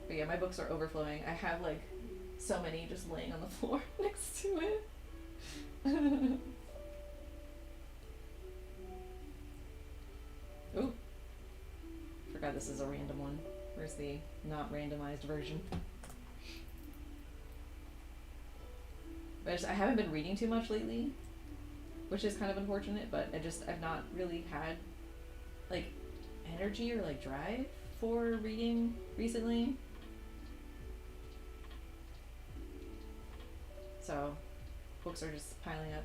But yeah, my books are overflowing. I have like so many just laying on the floor next to it. Ooh. Forgot this is a random one. Where's the not randomized version? But I haven't been reading too much lately, which is kind of unfortunate, but I've not really had like energy or like drive for reading recently. So books are just piling up.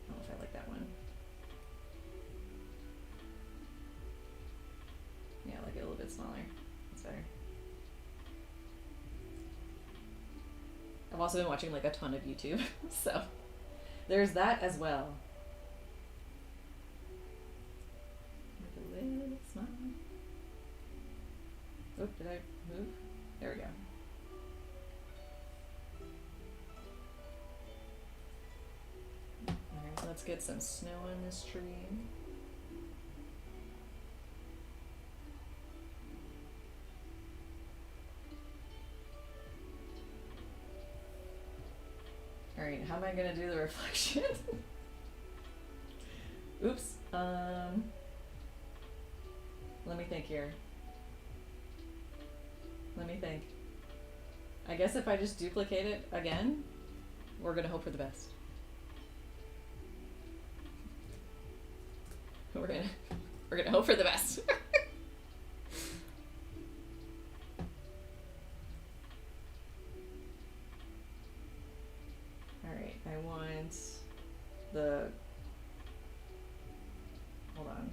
I don't know if I like that one. Yeah, I like it a little bit smaller. That's better. I've also been watching like a ton of YouTube, so there's that as well. With a little smile. Oh, did I move? There we go. Alright, let's get some snow on this tree. Alright, how am I gonna do the reflection? Oops. Let me think here. Let me think. I guess if I just duplicate it again, we're gonna hope for the best. We're gonna hope for the best. Alright, I want the... Hold on.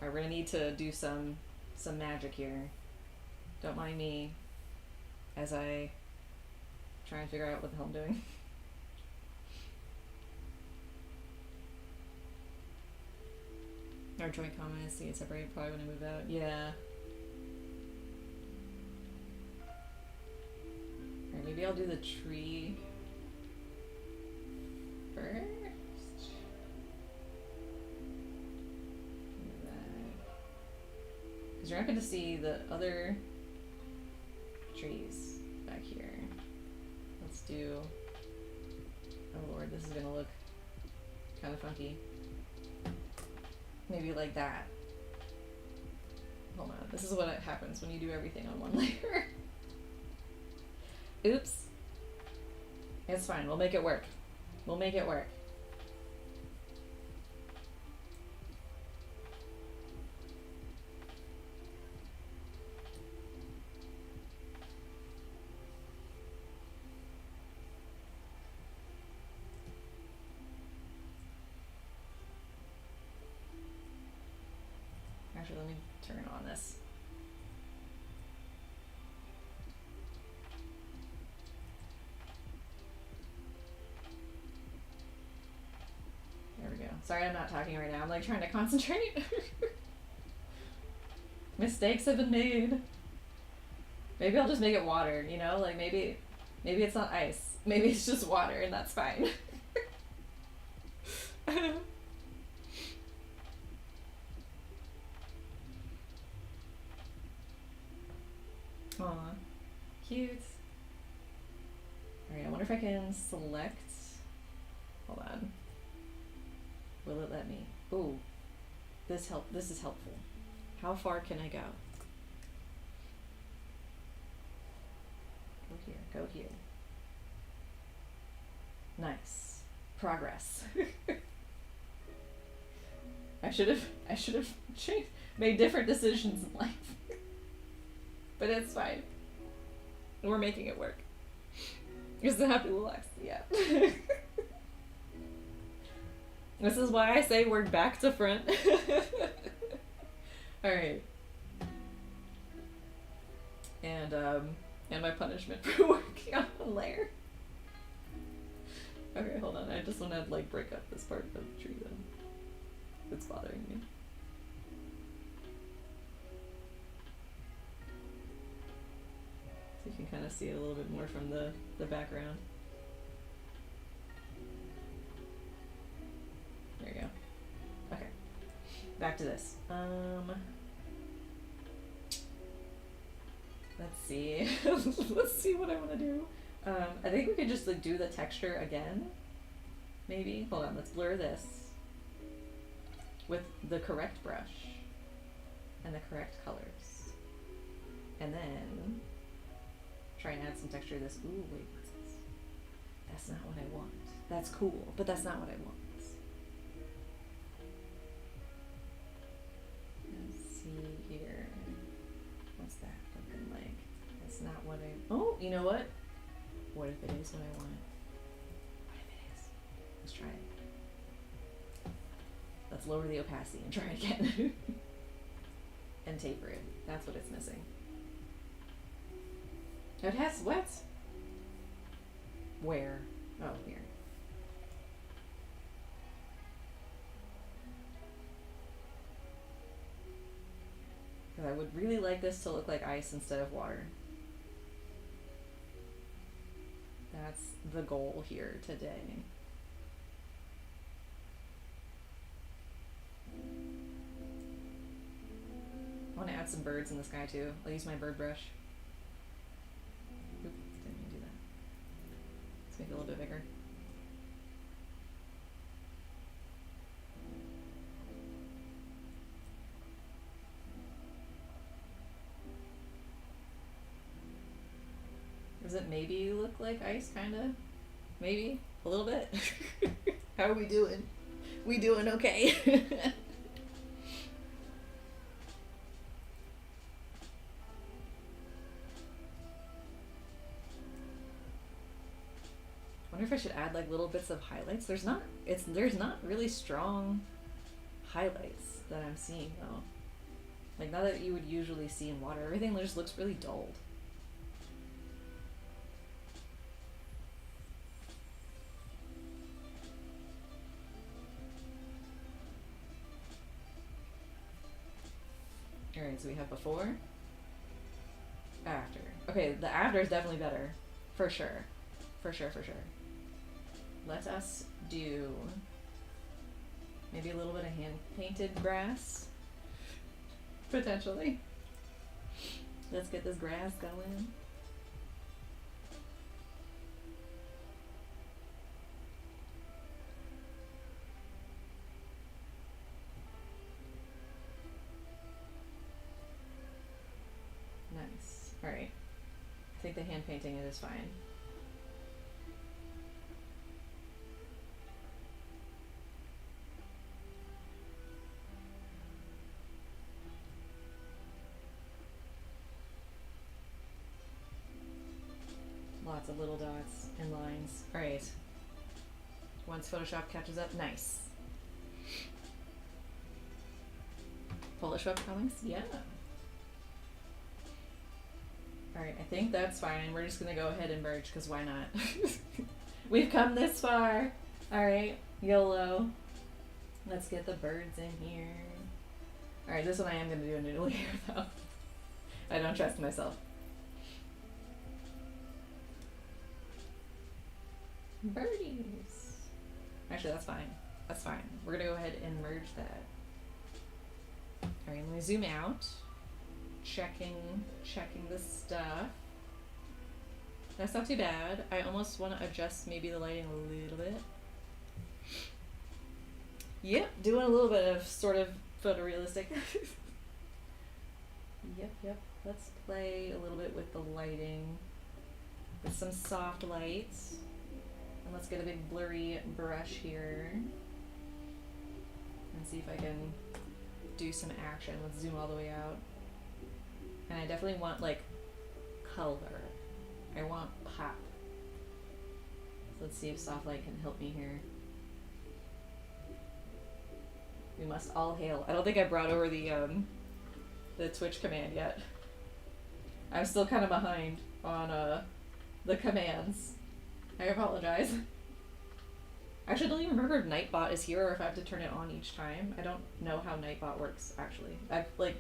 Alright, we're gonna need to do some magic here. Don't mind me as I try and figure out what the hell I'm doing. Our joint common is to get separated probably when I move out. Yeah. Alright, maybe I'll do the tree first. Because you're not going to see the other trees back here. Let's do... Oh lord, this is going to look kind of funky. Maybe like that. Hold on. This is what happens when you do everything on one layer. Oops. It's fine. We'll make it work. We'll make it work. Actually, let me turn on this. There we go. Sorry I'm not talking right now. I'm like trying to concentrate. Mistakes have been made. Maybe I'll just make it water, you know? Like maybe it's not ice. Maybe it's just water and that's fine. Aw, cute. Alright, I wonder if I can select. Hold on. Will it let me? Ooh, this is helpful. How far can I go? Go here, go here. Nice. Progress. I should have made different decisions in life. But it's fine. We're making it work. It's the happy relax, yeah. This is why I say we're back to front. Alright. And my punishment for working on one layer. Okay, hold on. I just want to like break up this part of the tree then. It's bothering me. So you can kind of see it a little bit more from the background. There you go. Okay. Back to this. Let's see. Let's see what I want to do. I think we could just like do the texture again. Maybe. Hold on, let's blur this with the correct brush and the correct colors. And then try and add some texture to this. Ooh, wait, what's this? That's not what I want. That's cool, but that's not what I want. Let's see here. What's that looking like? That's not what I... Oh, you know what? What if it is what I want? What if it is? Let's try it. Let's lower the opacity and try it again. And taper it. That's what it's missing. It has what? Where? Oh, here. Because I would really like this to look like ice instead of water. That's the goal here today. I want to add some birds in the sky too. I'll use my bird brush. Oop, didn't mean to do that. Let's make it a little bit bigger. Does it maybe look like ice, kinda? Maybe? A little bit? How are we doing? We doing okay? Wonder if I should add like little bits of highlights. There's not really strong highlights that I'm seeing though. Like not that you would usually see in water. Everything just looks really dulled. right, so we have before, after. Okay, the after is definitely better. For sure. For sure, for sure. Let us do maybe a little bit of hand-painted grass. Potentially. Let's get this grass going. Nice. Alright. I think the hand painting is fine. Lots of little dots and lines. Alright. Once Photoshop catches up, nice. Polish webcomics? Yeah. Alright, I think that's fine. We're just gonna go ahead and merge, because why not? We've come this far. Alright, YOLO. Let's get the birds in here. Alright, this one I am gonna do a new layer, though. I don't trust myself. Birdies. Actually, that's fine. That's fine. We're gonna go ahead and merge that. Alright, let me zoom out. Checking the stuff. That's not too bad. I almost want to adjust maybe the lighting a little bit. Yep, doing a little bit of sort of photorealistic. Yep. Let's play a little bit with the lighting. With some soft lights. And let's get a big blurry brush here. And see if I can do some action. Let's zoom all the way out. And I definitely want, like, color. I want pop. So let's see if soft light can help me here. We must all hail. I don't think I brought over the Twitch command yet. I'm still kind of behind on the commands. I apologize. Actually, I don't even remember if Nightbot is here or if I have to turn it on each time. I don't know how Nightbot works, actually. I've, like,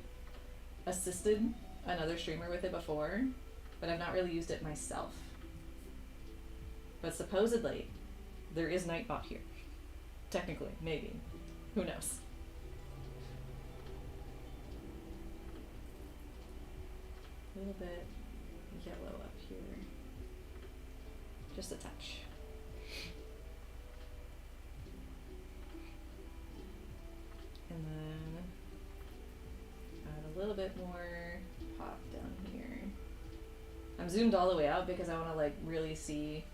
assisted another streamer with it before, but I've not really used it myself. But supposedly, there is Nightbot here. Technically, maybe. Who knows? A little bit yellow up here. Just a touch. And then add a little bit more pop down here. I'm zoomed all the way out because I want to like really see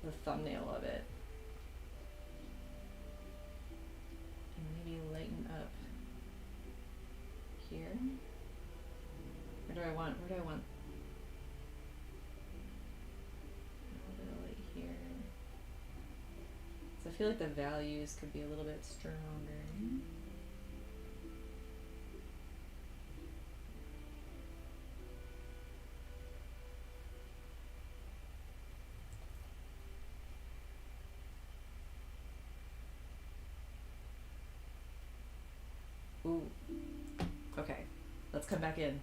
the thumbnail of it. And maybe lighten up here. Where do I want a little bit of light here. So I feel like the values could be a little bit stronger. Ooh. Okay, let's come back in.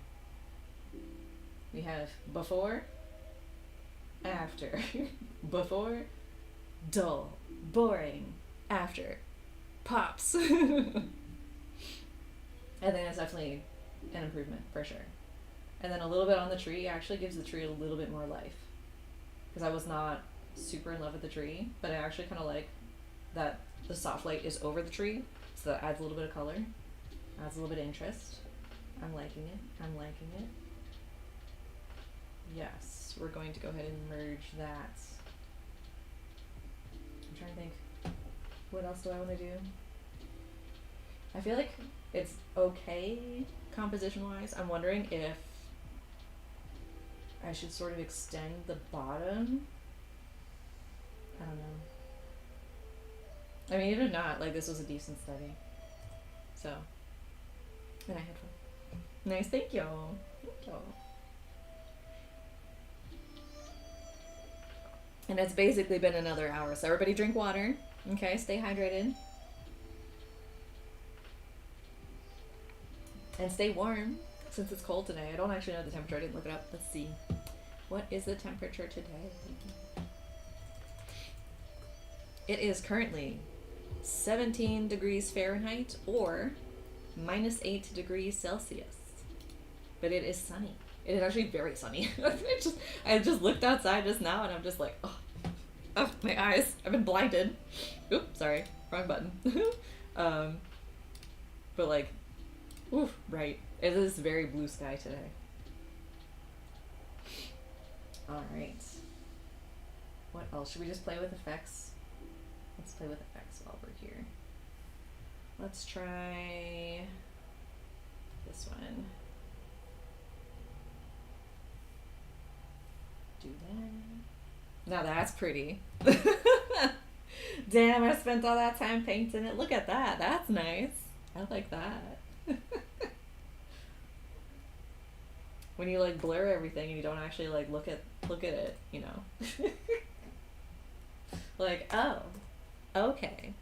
We have before, after. Before, dull, boring, after, pops. I think that's definitely an improvement, for sure. And then a little bit on the tree actually gives the tree a little bit more life. Because I was not super in love with the tree, but I actually kind of like that the soft light is over the tree, so that adds a little bit of color. Adds a little bit of interest. I'm liking it. I'm liking it. Yes, we're going to go ahead and merge that. I'm trying to think. What else do I want to do? I feel like it's okay composition-wise. I'm wondering if I should sort of extend the bottom. I don't know. I mean, even if not, like, this was a decent study. So. And I had fun. Nice, thank you. Thank you. And it's basically been another hour, so everybody drink water. Okay, stay hydrated. And stay warm since it's cold today. I don't actually know the temperature. I didn't look it up. Let's see. What is the temperature today? It is currently 17 degrees Fahrenheit or -8 degrees Celsius. But it is sunny. It is actually very sunny. I just looked outside just now and I'm just like, oh, my eyes. I've been blinded. Oops, sorry. Wrong button. But like, oof, right. It is very blue sky today. Alright. What else? Should we just play with effects? Let's play with effects while we're here. Let's try this one. Do that. Now that's pretty. Damn, I spent all that time painting it. Look at that. That's nice. I like that. When you like blur everything and you don't actually like look at it, you know. Like, oh, okay.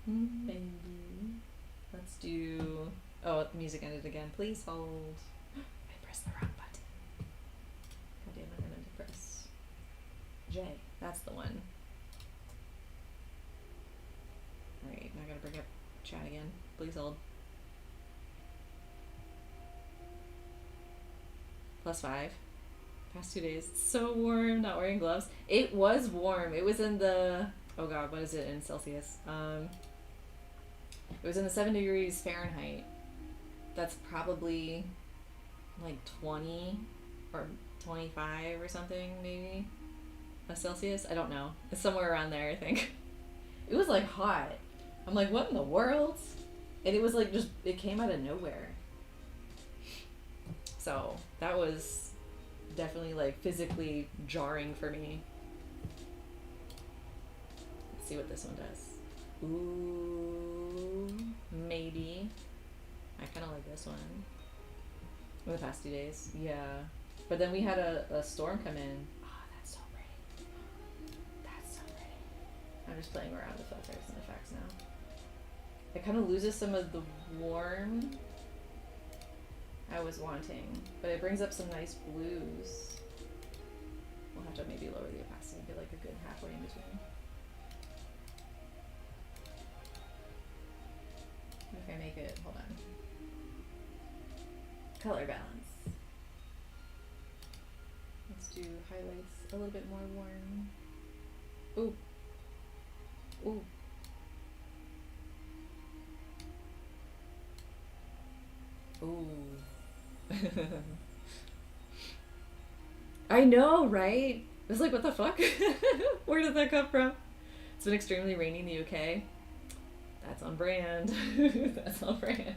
Maybe. Let's do. Oh, the music ended again. Please hold. I pressed the wrong button. God damn, I meant to press J. That's the one. Alright, now I gotta bring up chat again. Please hold. +5. Past 2 days. So warm, not wearing gloves. It was warm. It was in the, oh god, what is it in Celsius? It was in the 7 degrees Fahrenheit. That's probably like 20 or 25 or something, maybe. A Celsius? I don't know. It's somewhere around there, I think. It was like hot. I'm like, what in the world? And it was like just, it came out of nowhere. So that was definitely like physically jarring for me. Let's see what this one does. Ooh, maybe. I kind of like this one. In the past 2 days, yeah. But then we had a storm come in. Oh, that's so pretty. That's so pretty. I'm just playing around with filters and effects now. It kind of loses some of the warm I was wanting, but it brings up some nice blues. We'll have to maybe lower the opacity and get like a good halfway in between. If I make it, hold on. Color balance. Let's do highlights a little bit more warm. Ooh. Ooh. Ooh. I know, right? It was like, what the fuck? Where did that come from? It's been extremely rainy in the UK. That's on brand. That's on brand.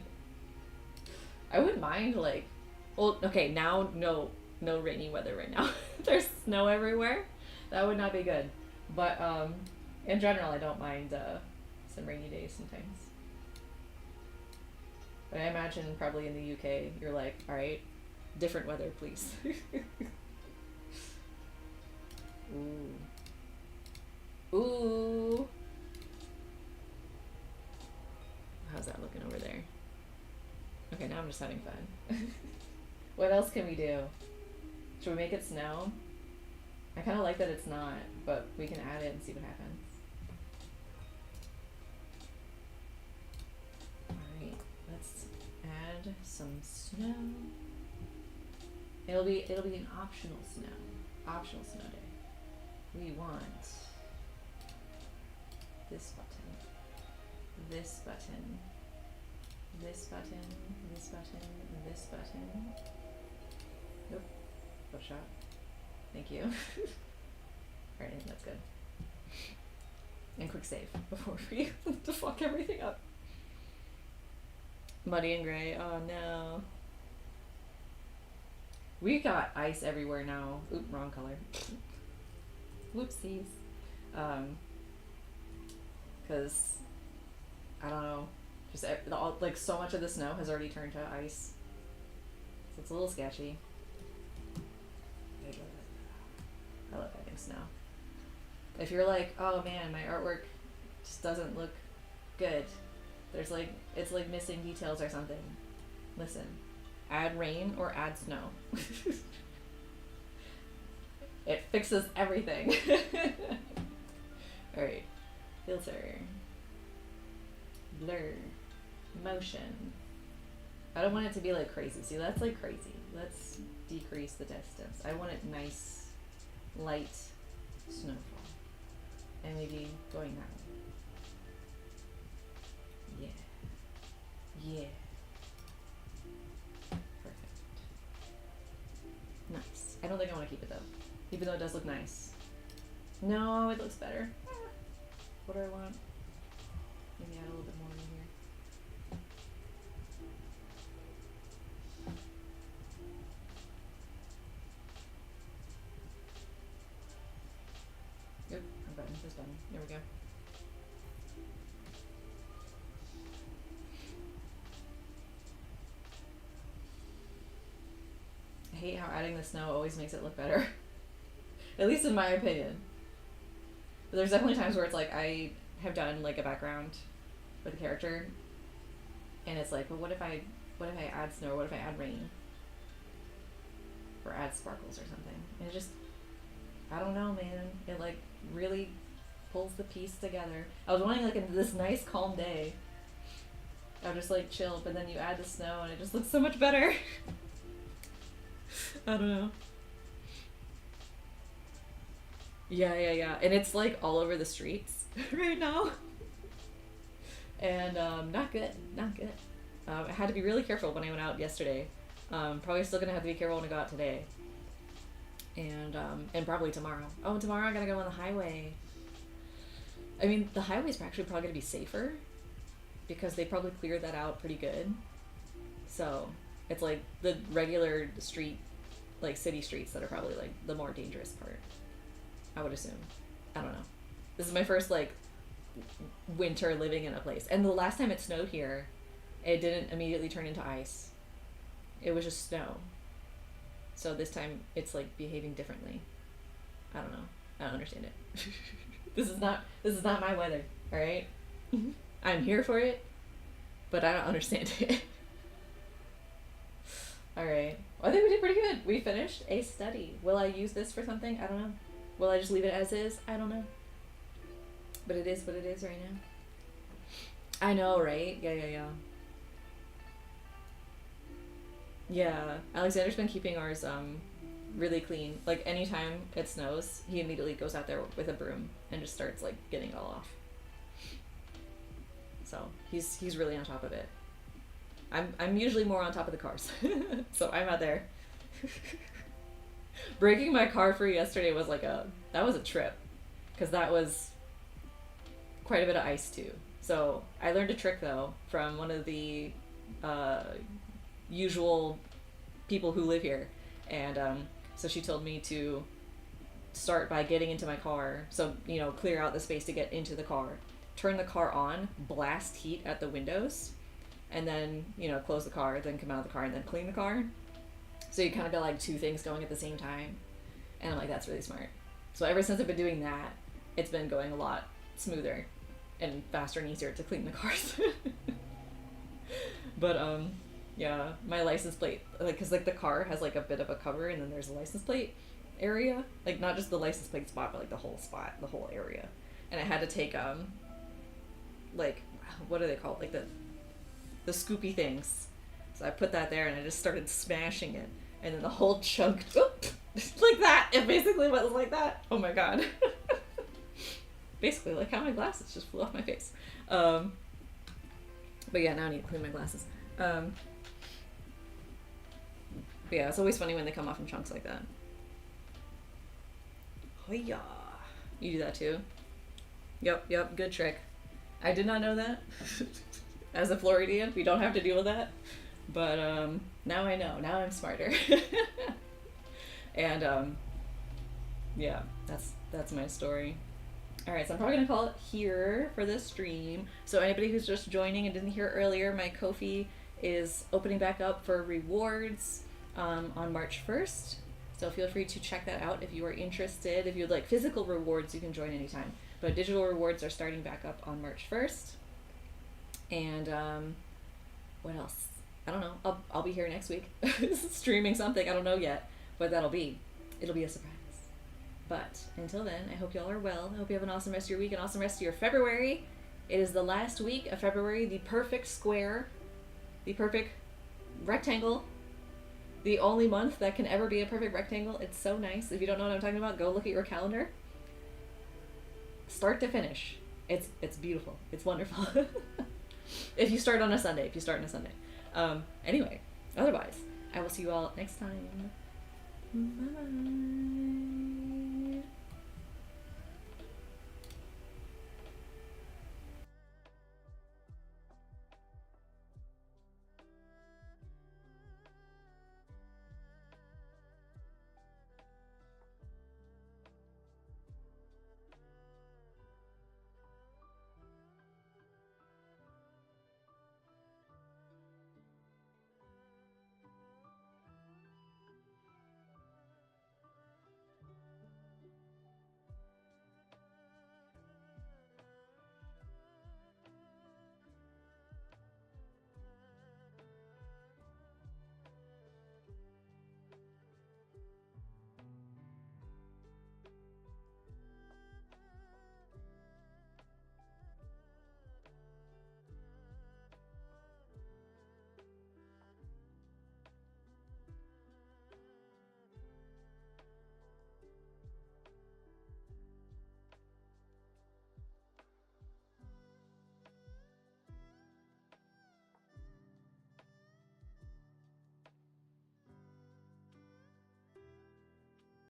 I wouldn't mind, like, well, okay, now no rainy weather right now. There's snow everywhere. That would not be good. But in general, I don't mind some rainy days sometimes. But I imagine probably in the UK, you're like, all right, different weather, please. Ooh. Ooh. How's that looking over there? Okay, now I'm just having fun. What else can we do? Should we make it snow? I kind of like that it's not, but we can add it and see what happens. Alright, let's add some snow. It'll be an optional snow. Optional snow day. We want this button, this button, this button, this button, this button. Nope. Photoshop. Thank you. Alright, that's good. And quick save before we to fuck everything up. Muddy and gray. Oh no. We got ice everywhere now. Oop, wrong color. Whoopsies. Cause I don't know. Just like so much of the snow has already turned to ice. So it's a little sketchy. I love adding snow. If you're like, oh man, my artwork just doesn't look Good. There's like, it's like missing details or something. Listen, add rain or add snow. It fixes everything. Alright. Filter. Blur. Motion. I don't want it to be like crazy. See, that's like crazy. Let's decrease the distance. I want it nice, light snowfall. And maybe going that way. Yeah. Yeah. Perfect. Nice. I don't think I want to keep it though. Even though it does look nice. No, it looks better. What do I want? Maybe add a little bit more in here. Yep, our button, this button. There we go. I hate how adding the snow always makes it look better. At least in my opinion. But there's definitely times where it's like I have done like a background with a character and it's like, well, what if I add snow or what if I add rain? Or add sparkles or something. And it just, I don't know, man. It like really pulls the piece together. I was wanting like this nice calm day. I would just like chill, but then you add the snow and it just looks so much better. I don't know. Yeah. And it's like all over the streets right now. And not good. I had to be really careful when I went out yesterday. Probably still gonna have to be careful when I go out today. And probably tomorrow. Oh, tomorrow I gotta go on the highway. I mean, the highway's actually probably gonna be safer because they probably cleared that out pretty good. So it's like the regular street, like city streets that are probably like the more dangerous part. I would assume. I don't know. This is my first like winter living in a place. And the last time it snowed here, it didn't immediately turn into ice. It was just snow. So this time it's like behaving differently. I don't know. I don't understand it. This is not my weather, all right? I'm here for it, but I don't understand it. All right. Well, I think we did pretty good. We finished a study. Will I use this for something? I don't know. Will I just leave it as is? I don't know. But it is what it is right now. I know, right? Yeah. Yeah. Alexander's been keeping ours really clean. Like anytime it snows, he immediately goes out there with a broom and just starts like getting it all off. So he's really on top of it. I'm usually more on top of the cars. So I'm out there. Breaking my car free yesterday was like that was a trip. Because that was quite a bit of ice too. So I learned a trick though from one of the usual people who live here. And so she told me to start by getting into my car. So, clear out the space to get into the car. Turn the car on, blast heat at the windows, and then, close the car, then come out of the car and then clean the car. So you kind of got like two things going at the same time. And I'm like, that's really smart. So ever since I've been doing that, it's been going a lot smoother and faster and easier to clean the cars. But yeah, my license plate, like, cause like the car has like a bit of a cover and then there's a license plate area, like not just the license plate spot, but like the whole spot, the whole area. And I had to take like, what are they called? Like the scoopy things. So I put that there and I just started smashing it. And then the whole chunk, like that. It basically was like that. Oh my god. Basically, like how my glasses just flew off my face. But yeah, now I need to clean my glasses. But yeah, it's always funny when they come off in chunks like that. Hoya. You do that too? Yep, good trick. I did not know that. As a Floridian, we don't have to deal with that. But now I know. Now I'm smarter. And yeah, that's my story. Alright, so I'm probably gonna call it here for this stream. So anybody who's just joining and didn't hear earlier, my Ko-fi is opening back up for rewards on March 1st. So feel free to check that out if you are interested. If you'd like physical rewards, you can join anytime. But digital rewards are starting back up on March 1st. And what else? I don't know. I'll be here next week streaming something. I don't know yet what that'll be. It'll be a surprise. But until then, I hope y'all are well. I hope you have an awesome rest of your week, an awesome rest of your February. It is the last week of February, the perfect square, the perfect rectangle, the only month that can ever be a perfect rectangle. It's so nice. If you don't know what I'm talking about, go look at your calendar. Start to finish. It's beautiful. It's wonderful. If you start on a Sunday. Anyway, otherwise, I will see you all next time. Bye.